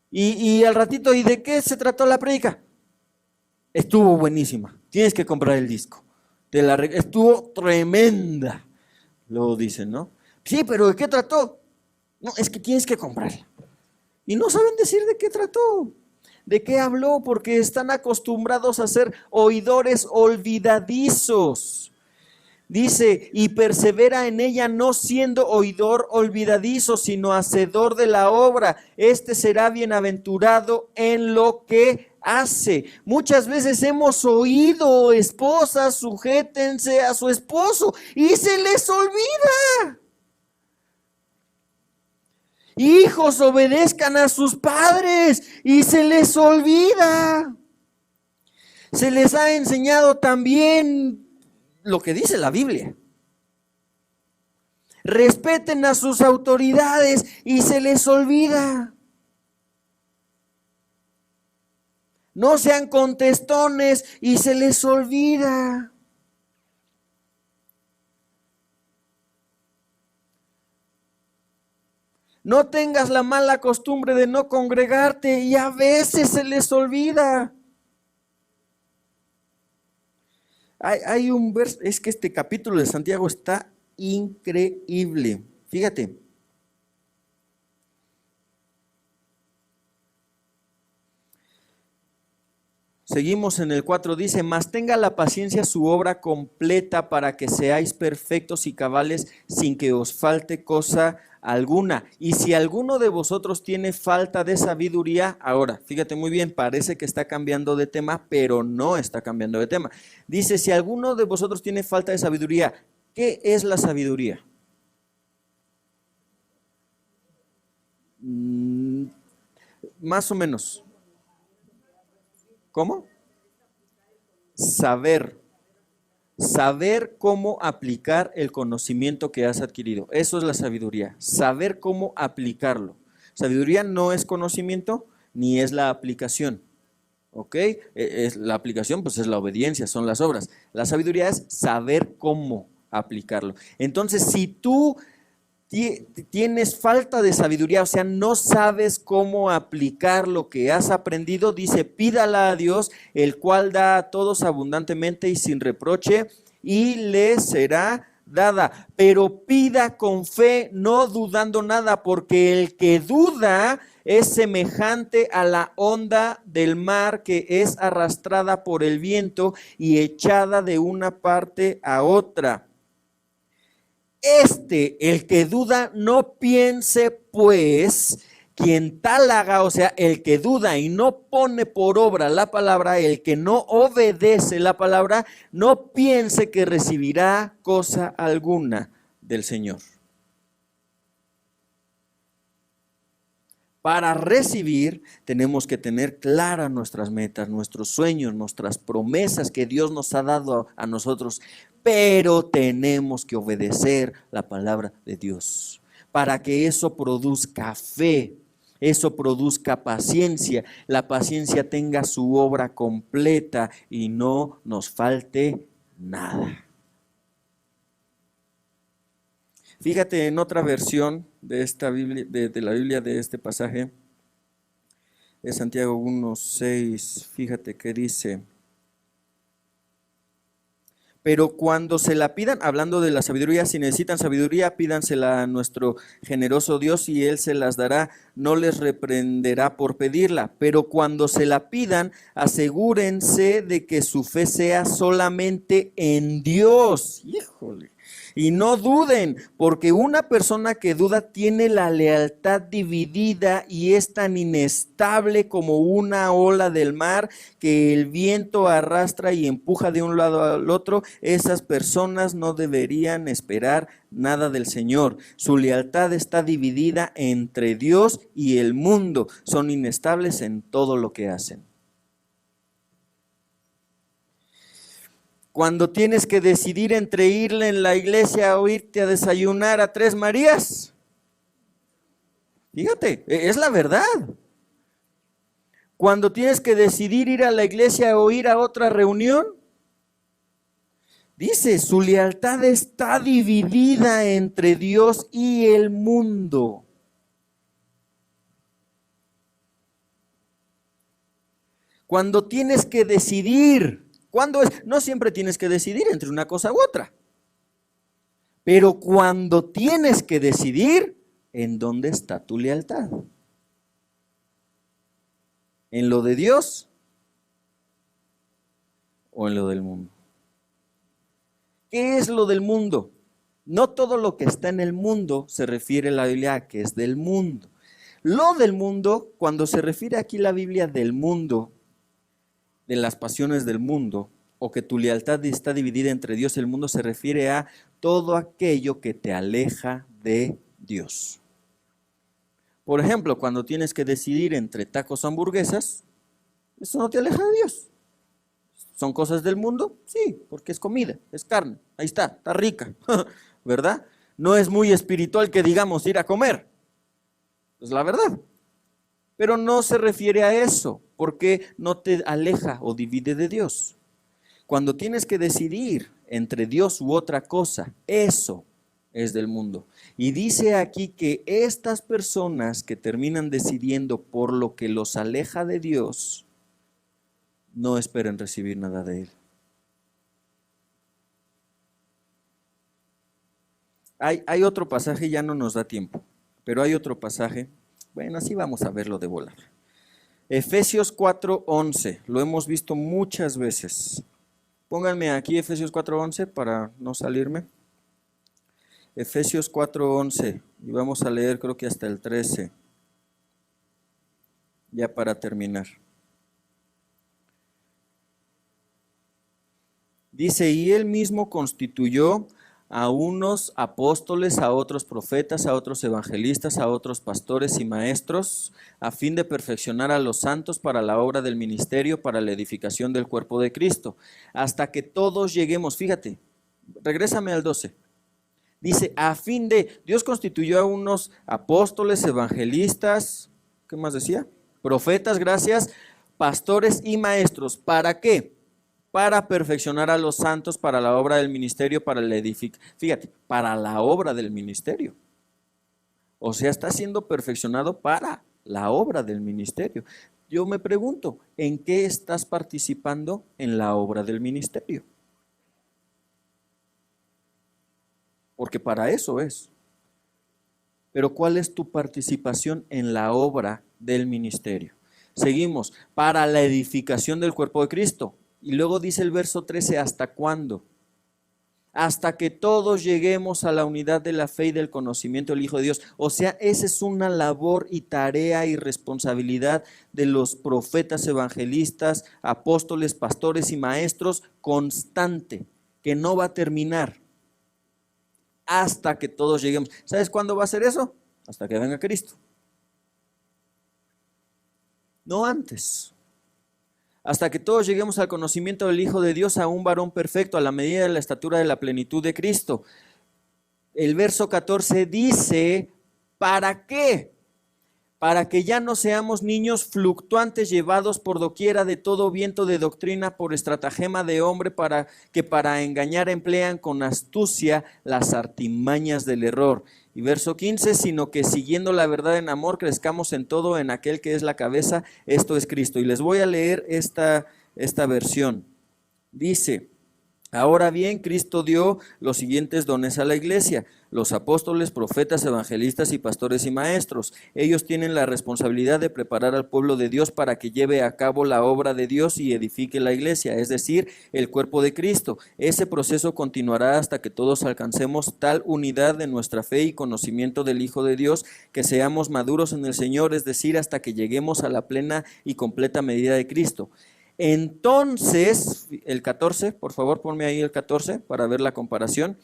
Y al ratito, ¿y de qué se trató la prédica? Estuvo buenísima, tienes que comprar el disco. Estuvo tremenda, luego dicen, ¿no? Sí, pero ¿de qué trató? No, es que tienes que comprarla. Y no saben decir de qué trató. ¿De qué habló? Porque están acostumbrados a ser oidores olvidadizos. Dice: y persevera en ella, no siendo oidor olvidadizo, sino hacedor de la obra. Este será bienaventurado en lo que hace. Muchas veces hemos oído: esposas, sujétense a su esposo, y se les olvida. Hijos, obedezcan a sus padres, y se les olvida. Se les ha enseñado también lo que dice la Biblia. Respeten a sus autoridades, y se les olvida. No sean contestones, y se les olvida. No tengas la mala costumbre de no congregarte, y a veces se les olvida. Hay un verso, es que este capítulo de Santiago está increíble. Fíjate. Seguimos en el 4, dice, mas tenga la paciencia su obra completa para que seáis perfectos y cabales sin que os falte cosa alguna. Y si alguno de vosotros tiene falta de sabiduría, ahora, fíjate muy bien, parece que está cambiando de tema, pero no está cambiando de tema. Dice, si alguno de vosotros tiene falta de sabiduría, ¿qué es la sabiduría? Más o menos. ¿Cómo? Saber cómo aplicar el conocimiento que has adquirido. Eso es la sabiduría, saber cómo aplicarlo. Sabiduría no es conocimiento ni es la aplicación. ¿Ok? Es la aplicación, pues es la obediencia, son las obras. La sabiduría es saber cómo aplicarlo. Entonces, si tú tienes falta de sabiduría, o sea, no sabes cómo aplicar lo que has aprendido, dice, pídala a Dios, el cual da a todos abundantemente y sin reproche, y le será dada. Pero pida con fe, no dudando nada, porque el que duda es semejante a la onda del mar que es arrastrada por el viento y echada de una parte a otra. El que duda, no piense pues quien tal haga, o sea, el que duda y no pone por obra la palabra, el que no obedece la palabra, no piense que recibirá cosa alguna del Señor. Para recibir tenemos que tener claras nuestras metas, nuestros sueños, nuestras promesas que Dios nos ha dado a nosotros, pero tenemos que obedecer la palabra de Dios para que eso produzca fe, eso produzca paciencia, la paciencia tenga su obra completa y no nos falte nada. Fíjate en otra versión de esta Biblia, de la Biblia de este pasaje, de Santiago 1:6, fíjate que dice, pero cuando se la pidan, hablando de la sabiduría, si necesitan sabiduría, pídansela a nuestro generoso Dios y Él se las dará, no les reprenderá por pedirla, pero cuando se la pidan, asegúrense de que su fe sea solamente en Dios. Híjole. Y no duden, porque una persona que duda tiene la lealtad dividida y es tan inestable como una ola del mar que el viento arrastra y empuja de un lado al otro. Esas personas no deberían esperar nada del Señor. Su lealtad está dividida entre Dios y el mundo. Son inestables en todo lo que hacen. Cuando tienes que decidir entre irle en la iglesia o irte a desayunar a Tres Marías, fíjate, es la verdad. Cuando tienes que decidir ir a la iglesia o ir a otra reunión, dice, su lealtad está dividida entre Dios y el mundo. Cuando tienes que decidir, ¿cuándo es? No siempre tienes que decidir entre una cosa u otra. Pero cuando tienes que decidir, ¿en dónde está tu lealtad? ¿En lo de Dios o en lo del mundo? ¿Qué es lo del mundo? No todo lo que está en el mundo se refiere a la Biblia a que es del mundo. Lo del mundo, cuando se refiere aquí la Biblia del mundo, de las pasiones del mundo, o que tu lealtad está dividida entre Dios y el mundo, se refiere a todo aquello que te aleja de Dios. Por ejemplo, cuando tienes que decidir entre tacos o hamburguesas, eso no te aleja de Dios. ¿Son cosas del mundo? Sí, porque es comida, es carne, ahí está rica, ¿verdad? No es muy espiritual que digamos ir a comer, es la verdad. Pero no se refiere a eso, porque no te aleja o divide de Dios. Cuando tienes que decidir entre Dios u otra cosa, eso es del mundo. Y dice aquí que estas personas que terminan decidiendo por lo que los aleja de Dios, no esperen recibir nada de Él. Hay otro pasaje, ya no nos da tiempo, pero hay otro pasaje. Bueno, así vamos a verlo de volar. Efesios 4:11, lo hemos visto muchas veces. Pónganme aquí Efesios 4:11 para no salirme. Efesios 4:11, y vamos a leer creo que hasta el 13, ya para terminar. Dice, y él mismo constituyó a unos apóstoles, a otros profetas, a otros evangelistas, a otros pastores y maestros, a fin de perfeccionar a los santos para la obra del ministerio, para la edificación del cuerpo de Cristo, hasta que todos lleguemos, fíjate, regrésame al 12. Dice, a fin de, Dios constituyó a unos apóstoles, evangelistas, ¿qué más decía? Profetas, gracias, pastores y maestros. ¿Para qué? Para perfeccionar a los santos para la obra del ministerio, para la edificación. Fíjate, para la obra del ministerio. O sea, está siendo perfeccionado para la obra del ministerio. Yo me pregunto, ¿en qué estás participando en la obra del ministerio? Porque para eso es. Pero ¿cuál es tu participación en la obra del ministerio? Seguimos, para la edificación del cuerpo de Cristo. Y luego dice el verso 13, ¿hasta cuándo? Hasta que todos lleguemos a la unidad de la fe y del conocimiento del Hijo de Dios. O sea, esa es una labor y tarea y responsabilidad de los profetas, evangelistas, apóstoles, pastores y maestros constante, que no va a terminar hasta que todos lleguemos. ¿Sabes cuándo va a ser eso? Hasta que venga Cristo. No antes. Hasta que todos lleguemos al conocimiento del Hijo de Dios, a un varón perfecto, a la medida de la estatura de la plenitud de Cristo. El verso 14 dice, ¿para qué? Para que ya no seamos niños fluctuantes llevados por doquiera de todo viento de doctrina por estratagema de hombre para engañar emplean con astucia las artimañas del error. Y verso 15, sino que siguiendo la verdad en amor crezcamos en todo en aquel que es la cabeza, esto es Cristo. Y les voy a leer esta versión. Dice, ahora bien, Cristo dio los siguientes dones a la iglesia: los apóstoles, profetas, evangelistas y pastores y maestros. Ellos tienen la responsabilidad de preparar al pueblo de Dios para que lleve a cabo la obra de Dios y edifique la iglesia, es decir, el cuerpo de Cristo. Ese proceso continuará hasta que todos alcancemos tal unidad de nuestra fe y conocimiento del Hijo de Dios, que seamos maduros en el Señor, es decir, hasta que lleguemos a la plena y completa medida de Cristo. Entonces, el 14, por favor ponme ahí el 14 para ver la comparación.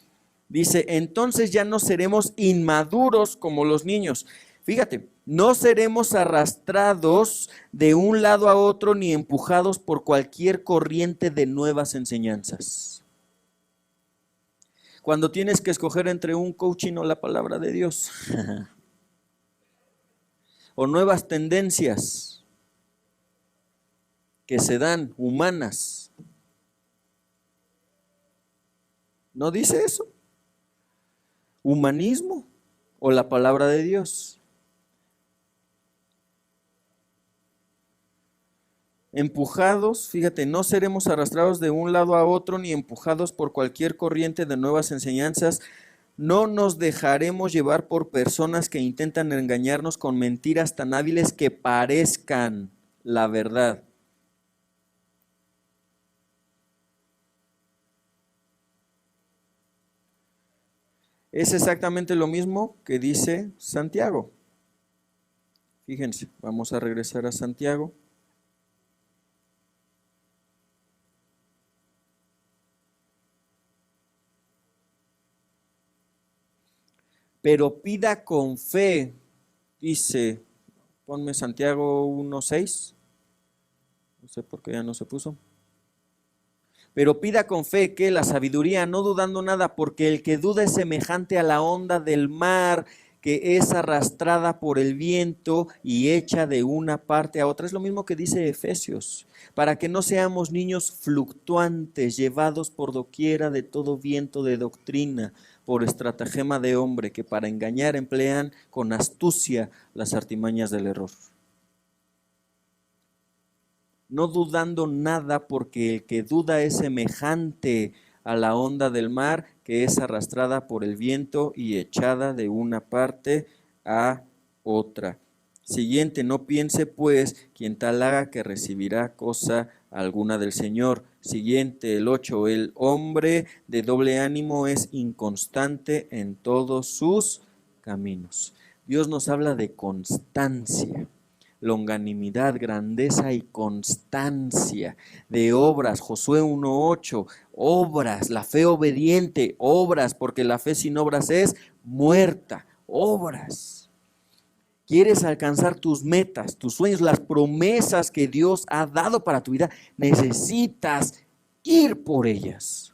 Dice, entonces ya no seremos inmaduros como los niños. Fíjate, no seremos arrastrados de un lado a otro ni empujados por cualquier corriente de nuevas enseñanzas. Cuando tienes que escoger entre un coaching o la palabra de Dios, o nuevas tendencias que se dan humanas, ¿no dice eso? ¿Humanismo o la palabra de Dios? Empujados, fíjate, no seremos arrastrados de un lado a otro ni empujados por cualquier corriente de nuevas enseñanzas. No nos dejaremos llevar por personas que intentan engañarnos con mentiras tan hábiles que parezcan la verdad. Es exactamente lo mismo que dice Santiago. Fíjense, vamos a regresar a Santiago. Pero pida con fe, dice, ponme Santiago 1:6. No sé por qué ya no se puso. Pero pida con fe que la sabiduría, no dudando nada, porque el que duda es semejante a la onda del mar, que es arrastrada por el viento y hecha de una parte a otra. Es lo mismo que dice Efesios, para que no seamos niños fluctuantes, llevados por doquiera de todo viento de doctrina, por estratagema de hombre, que para engañar emplean con astucia las artimañas del error. No dudando nada, porque el que duda es semejante a la onda del mar, que es arrastrada por el viento y echada de una parte a otra. Siguiente, no piense pues quien tal haga que recibirá cosa alguna del Señor. Siguiente, el 8, el hombre de doble ánimo es inconstante en todos sus caminos. Dios nos habla de constancia, longanimidad, grandeza y constancia, de obras. Josué 1:8, obras, la fe obediente, obras, porque la fe sin obras es muerta, obras. Quieres alcanzar tus metas, tus sueños, las promesas que Dios ha dado para tu vida, necesitas ir por ellas.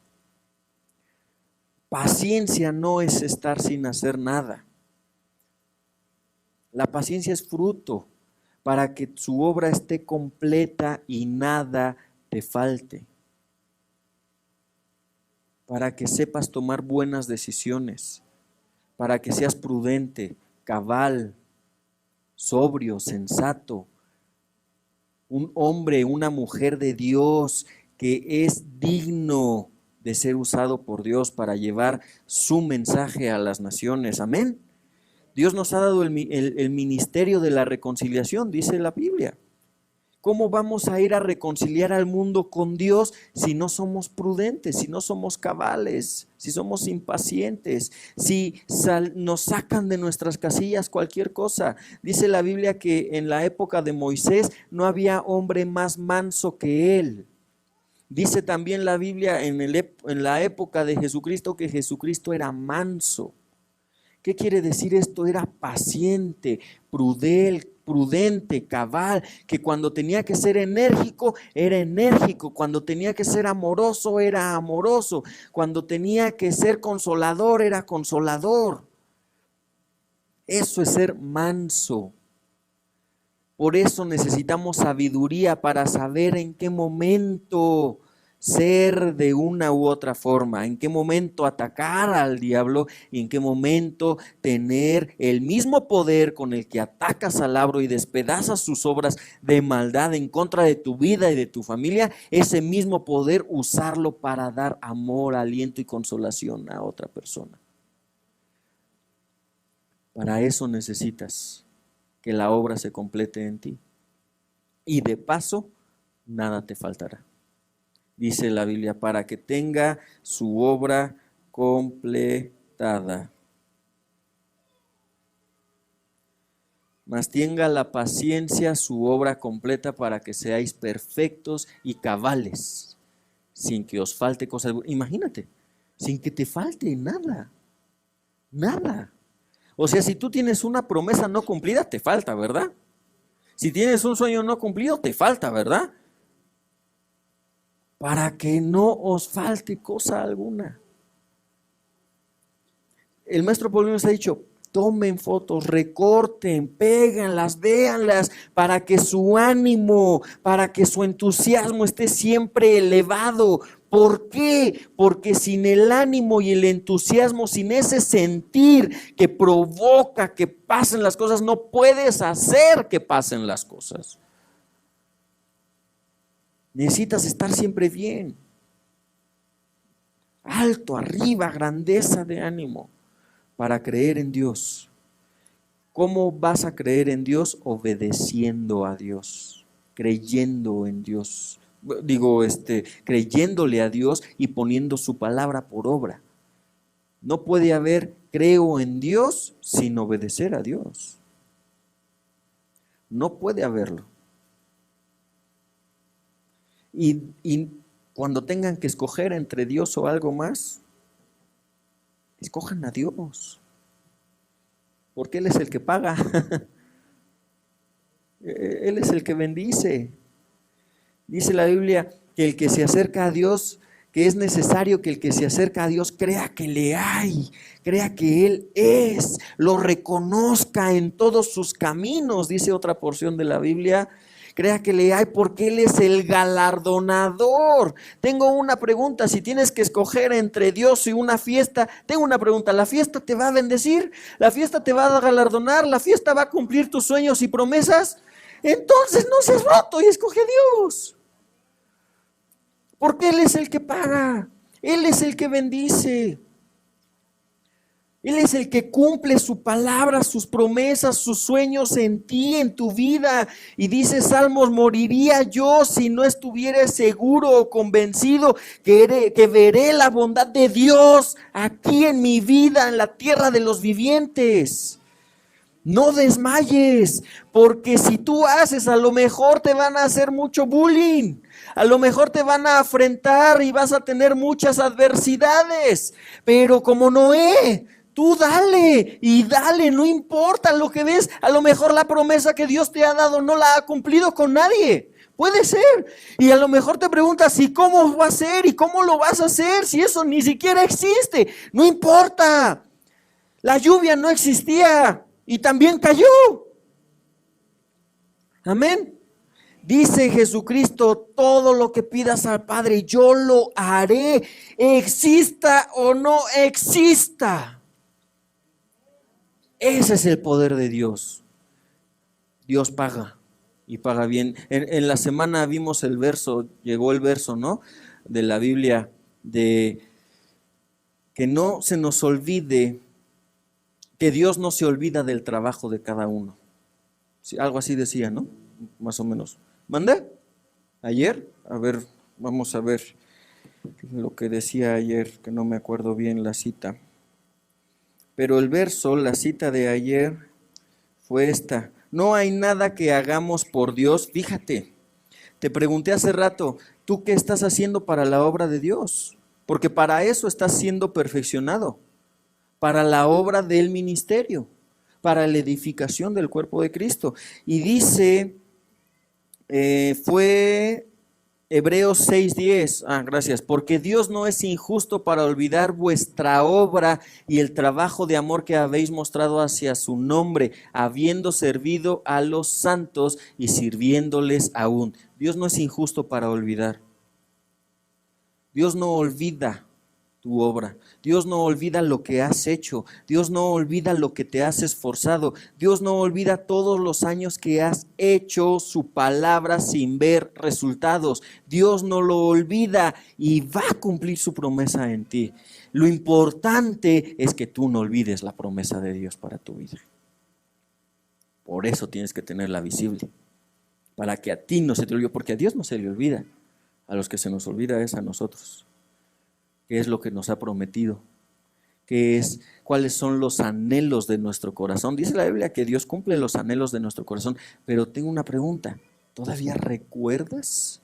Paciencia no es estar sin hacer nada. La paciencia es fruto para que su obra esté completa y nada te falte. Para que sepas tomar buenas decisiones, para que seas prudente, cabal, sobrio, sensato, un hombre, una mujer de Dios que es digno de ser usado por Dios para llevar su mensaje a las naciones. Amén. Dios nos ha dado el ministerio de la reconciliación, dice la Biblia. ¿Cómo vamos a ir a reconciliar al mundo con Dios si no somos prudentes, si no somos cabales, si somos impacientes, si nos sacan de nuestras casillas cualquier cosa? Dice la Biblia que en la época de Moisés no había hombre más manso que él. Dice también la Biblia en la época de Jesucristo que Jesucristo era manso. ¿Qué quiere decir esto? Era paciente, prudente, cabal, que cuando tenía que ser enérgico, era enérgico, cuando tenía que ser amoroso, era amoroso, cuando tenía que ser consolador, era consolador. Eso es ser manso. Por eso necesitamos sabiduría para saber en qué momento ser de una u otra forma, en qué momento atacar al diablo y en qué momento tener el mismo poder con el que atacas al diablo y despedazas sus obras de maldad en contra de tu vida y de tu familia, ese mismo poder usarlo para dar amor, aliento y consolación a otra persona. Para eso necesitas que la obra se complete en ti y de paso nada te faltará. Dice la Biblia, para que tenga su obra completada. Mas tenga la paciencia su obra completa para que seáis perfectos y cabales, sin que os falte cosa alguna. Imagínate, sin que te falte nada, nada. O sea, si tú tienes una promesa no cumplida, te falta, ¿verdad? Si tienes un sueño no cumplido, te falta, ¿verdad? Para que no os falte cosa alguna. El maestro Paulino nos ha dicho, tomen fotos, recorten, péganlas, véanlas, para que su ánimo, para que su entusiasmo esté siempre elevado. ¿Por qué? Porque sin el ánimo y el entusiasmo, sin ese sentir que provoca que pasen las cosas, no puedes hacer que pasen las cosas. Necesitas estar siempre bien, alto, arriba, grandeza de ánimo para creer en Dios. ¿Cómo vas a creer en Dios? Obedeciendo a Dios, creyendo en Dios. Creyéndole a Dios y poniendo su palabra por obra. No puede haber creo en Dios sin obedecer a Dios. No puede haberlo. Y cuando tengan que escoger entre Dios o algo más, escojan a Dios, porque Él es el que paga, Él es el que bendice. Dice la Biblia que el que se acerca a Dios, que es necesario que el que se acerca a Dios crea que le hay, crea que Él es, lo reconozca en todos sus caminos, dice otra porción de la Biblia. Crea que le hay porque Él es el galardonador. Tengo una pregunta, si tienes que escoger entre Dios y una fiesta, tengo una pregunta, ¿la fiesta te va a bendecir? ¿La fiesta te va a galardonar? ¿La fiesta va a cumplir tus sueños y promesas? Entonces no seas roto y escoge a Dios. Porque Él es el que paga, Él es el que bendice. Él es el que cumple su palabra, sus promesas, sus sueños en ti, en tu vida. Y dice Salmos, moriría yo si no estuviera seguro o convencido que veré la bondad de Dios aquí en mi vida, en la tierra de los vivientes. No desmayes, porque si tú haces, a lo mejor te van a hacer mucho bullying, a lo mejor te van a afrentar y vas a tener muchas adversidades, pero como Noé, tú dale y dale, no importa lo que ves, a lo mejor la promesa que Dios te ha dado no la ha cumplido con nadie. Puede ser, y a lo mejor te preguntas, ¿y cómo va a ser? ¿Y cómo lo vas a hacer? Si eso ni siquiera existe, no importa, la lluvia no existía. Y también cayó. Amén. Dice Jesucristo, todo lo que pidas al Padre, yo lo haré, exista o no exista. Ese es el poder de Dios. Dios paga y paga bien. En la semana vimos el verso, llegó el verso, ¿no? De la Biblia, de que no se nos olvide, que Dios no se olvida del trabajo de cada uno. Sí, algo así decía, ¿no? Más o menos. ¿Mandé? ¿Ayer? A ver, vamos a ver lo que decía ayer, que no me acuerdo bien la cita. Pero el verso, la cita de ayer fue esta. No hay nada que hagamos por Dios. Fíjate, te pregunté hace rato, ¿tú qué estás haciendo para la obra de Dios? Porque para eso estás siendo perfeccionado. Para la obra del ministerio, para la edificación del cuerpo de Cristo. Y dice, fue Hebreos 6:10, gracias, porque Dios no es injusto para olvidar vuestra obra y el trabajo de amor que habéis mostrado hacia su nombre, habiendo servido a los santos y sirviéndoles aún. Dios no es injusto para olvidar. Dios no olvida tu obra. Dios no olvida lo que has hecho. Dios no olvida lo que te has esforzado. Dios no olvida todos los años que has hecho su palabra sin ver resultados. Dios no lo olvida y va a cumplir su promesa en ti. Lo importante es que tú no olvides la promesa de Dios para tu vida. Por eso tienes que tenerla visible, para que a ti no se te olvide, porque a Dios no se le olvida. A los que se nos olvida es a nosotros. ¿Qué es lo que nos ha prometido? ¿Cuáles son los anhelos de nuestro corazón? Dice la Biblia que Dios cumple los anhelos de nuestro corazón, pero tengo una pregunta. ¿Todavía recuerdas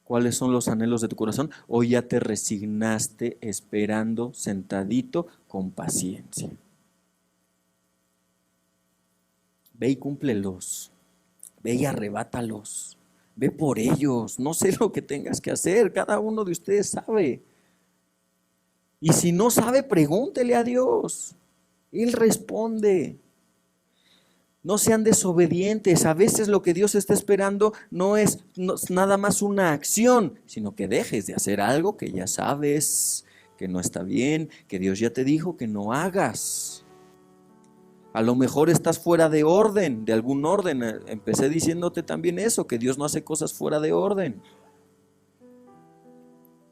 cuáles son los anhelos de tu corazón? ¿O ya te resignaste esperando sentadito con paciencia? Ve y cúmplelos. Ve y arrebátalos. Ve por ellos. No sé lo que tengas que hacer. Cada uno de ustedes sabe. Y si no sabe, pregúntele a Dios. Él responde. No sean desobedientes. A veces lo que Dios está esperando no es nada más una acción, sino que dejes de hacer algo que ya sabes que no está bien, que Dios ya te dijo que no hagas. A lo mejor estás fuera de orden, de algún orden. Empecé diciéndote también eso, que Dios no hace cosas fuera de orden.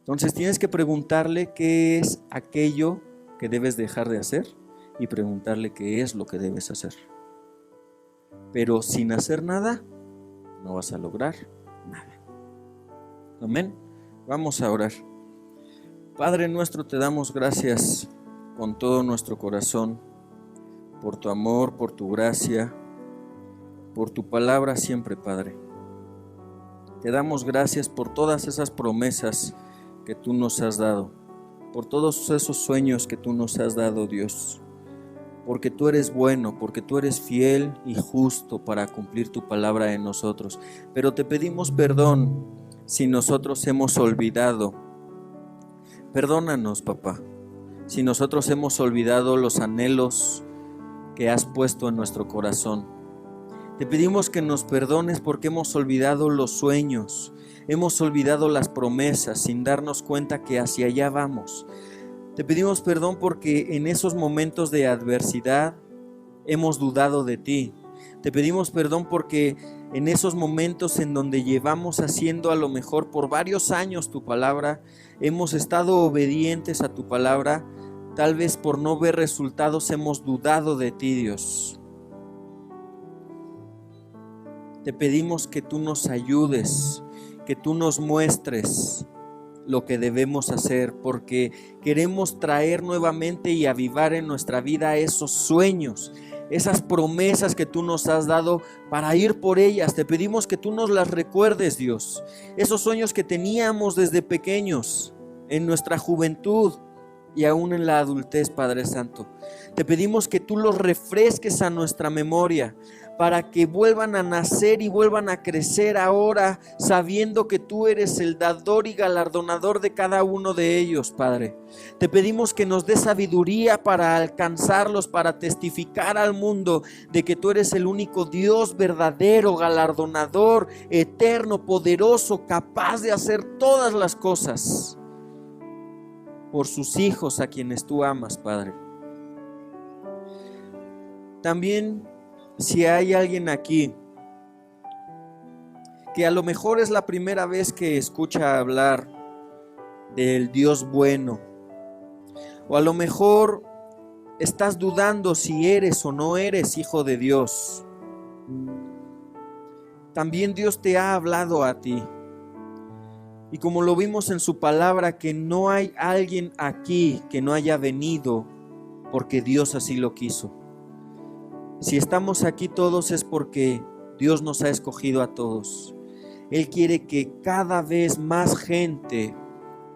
Entonces tienes que preguntarle qué es aquello que debes dejar de hacer y preguntarle qué es lo que debes hacer. Pero sin hacer nada, no vas a lograr nada. Amén. Vamos a orar. Padre nuestro, te damos gracias con todo nuestro corazón por tu amor, por tu gracia, por tu palabra siempre, Padre. Te damos gracias por todas esas promesas que tú nos has dado, por todos esos sueños que tú nos has dado, Dios, porque tú eres bueno, porque tú eres fiel y justo para cumplir tu palabra en nosotros. Pero te pedimos perdón si nosotros hemos olvidado. Perdónanos, papá, si nosotros hemos olvidado los anhelos que has puesto en nuestro corazón. Te pedimos que nos perdones porque hemos olvidado los sueños, hemos olvidado las promesas sin darnos cuenta que hacia allá vamos. Te pedimos perdón porque en esos momentos de adversidad hemos dudado de ti. Te pedimos perdón porque en esos momentos en donde llevamos haciendo a lo mejor por varios años tu palabra, hemos estado obedientes a tu palabra, Tal vez por no ver resultados hemos dudado de ti, Dios. Te pedimos que tú nos ayudes, que tú nos muestres lo que debemos hacer, porque queremos traer nuevamente y avivar en nuestra vida esos sueños, esas promesas que tú nos has dado para ir por ellas. Te pedimos que tú nos las recuerdes, Dios. Esos sueños que teníamos desde pequeños, en nuestra juventud y aún en la adultez, Padre Santo. Te pedimos que tú los refresques a nuestra memoria, para que vuelvan a nacer y vuelvan a crecer ahora, sabiendo que tú eres el dador y galardonador de cada uno de ellos, Padre. Te pedimos que nos des sabiduría para alcanzarlos, para testificar al mundo de que tú eres el único Dios verdadero, galardonador, eterno, poderoso, capaz de hacer todas las cosas por sus hijos a quienes tú amas, Padre. También, si hay alguien aquí que a lo mejor es la primera vez que escucha hablar del Dios bueno, o a lo mejor estás dudando si eres o no eres hijo de Dios, también Dios te ha hablado a ti. Y como lo vimos en su palabra, que no hay alguien aquí que no haya venido porque Dios así lo quiso. Si estamos aquí todos es porque Dios nos ha escogido a todos. Él quiere que cada vez más gente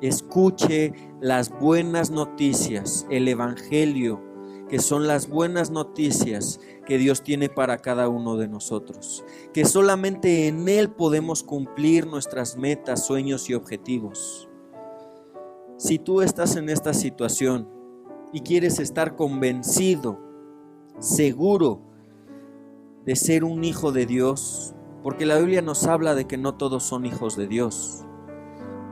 escuche las buenas noticias, el evangelio, que son las buenas noticias que Dios tiene para cada uno de nosotros. Que solamente en Él podemos cumplir nuestras metas, sueños y objetivos. Si tú estás en esta situación y quieres estar convencido, seguro de ser un hijo de Dios, porque la Biblia nos habla de que no todos son hijos de Dios.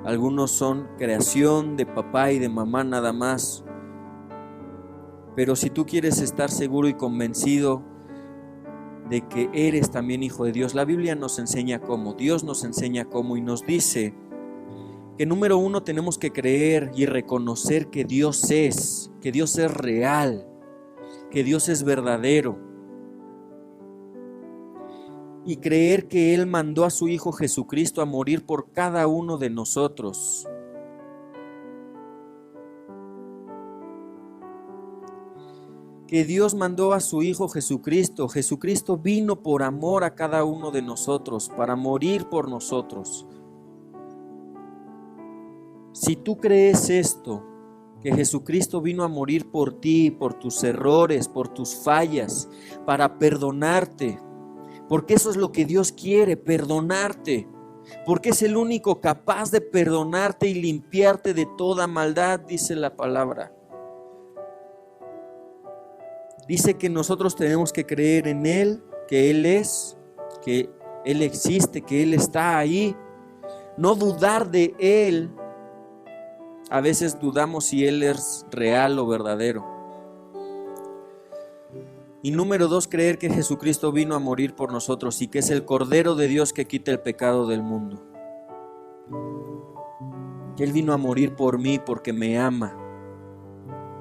Algunos son creación de papá y de mamá nada más. Pero si tú quieres estar seguro y convencido de que eres también hijo de Dios, la Biblia nos enseña cómo, Dios nos enseña cómo, y nos dice que número uno tenemos que creer y reconocer que Dios es real, que Dios es verdadero, y creer que Él mandó a su Hijo Jesucristo a morir por cada uno de nosotros. Que Dios mandó a su Hijo Jesucristo. Jesucristo vino por amor a cada uno de nosotros, para morir por nosotros. Si tú crees esto, que Jesucristo vino a morir por ti, por tus errores, por tus fallas, para perdonarte, porque eso es lo que Dios quiere, perdonarte, porque es el único capaz de perdonarte y limpiarte de toda maldad, dice la palabra. Dice que nosotros tenemos que creer en Él, que Él es, que Él existe, que Él está ahí, no dudar de Él. A veces dudamos si Él es real o verdadero. Y número dos, creer que Jesucristo vino a morir por nosotros y que es el Cordero de Dios que quita el pecado del mundo. Que Él vino a morir por mí porque me ama,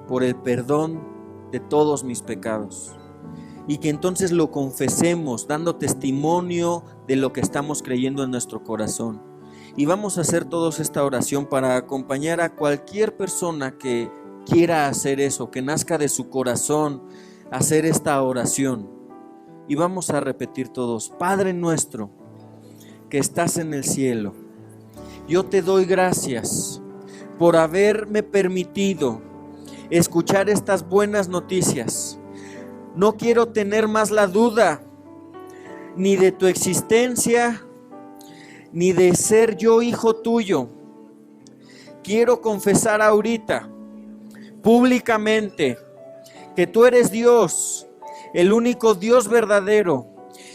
por el perdón de todos mis pecados. Y que entonces lo confesemos, dando testimonio de lo que estamos creyendo en nuestro corazón. Y vamos a hacer todos esta oración para acompañar a cualquier persona que quiera hacer eso, que nazca de su corazón hacer esta oración. Y vamos a repetir todos: Padre nuestro que estás en el cielo, yo te doy gracias por haberme permitido escuchar estas buenas noticias. No quiero tener más la duda ni de tu existencia, ni de ser yo hijo tuyo. Quiero confesar ahorita, públicamente, que tú eres Dios, el único Dios verdadero,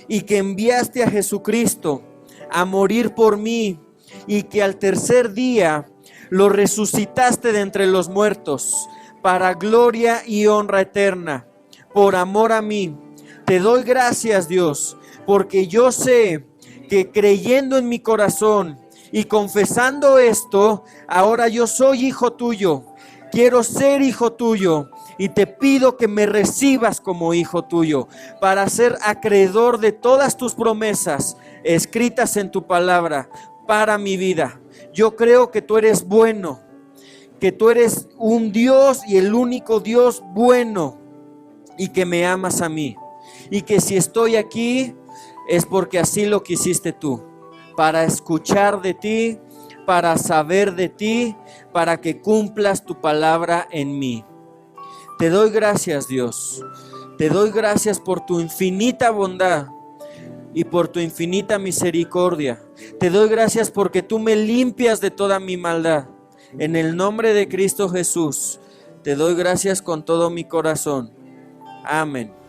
y que enviaste a Jesucristo a morir por mí, y que al tercer día lo resucitaste de entre los muertos, para gloria y honra eterna, por amor a mí. Te doy gracias, Dios, porque yo sé que creyendo en mi corazón y confesando esto, ahora yo soy hijo tuyo. Quiero ser hijo tuyo y te pido que me recibas como hijo tuyo para ser acreedor de todas tus promesas escritas en tu palabra para mi vida. Yo creo que tú eres bueno, que tú eres un Dios y el único Dios bueno y que me amas a mí. Y que si estoy aquí es porque así lo quisiste tú, para escuchar de ti, para saber de ti, para que cumplas tu palabra en mí. Te doy gracias, Dios. Te doy gracias por tu infinita bondad y por tu infinita misericordia. Te doy gracias porque tú me limpias de toda mi maldad. En el nombre de Cristo Jesús, te doy gracias con todo mi corazón. Amén.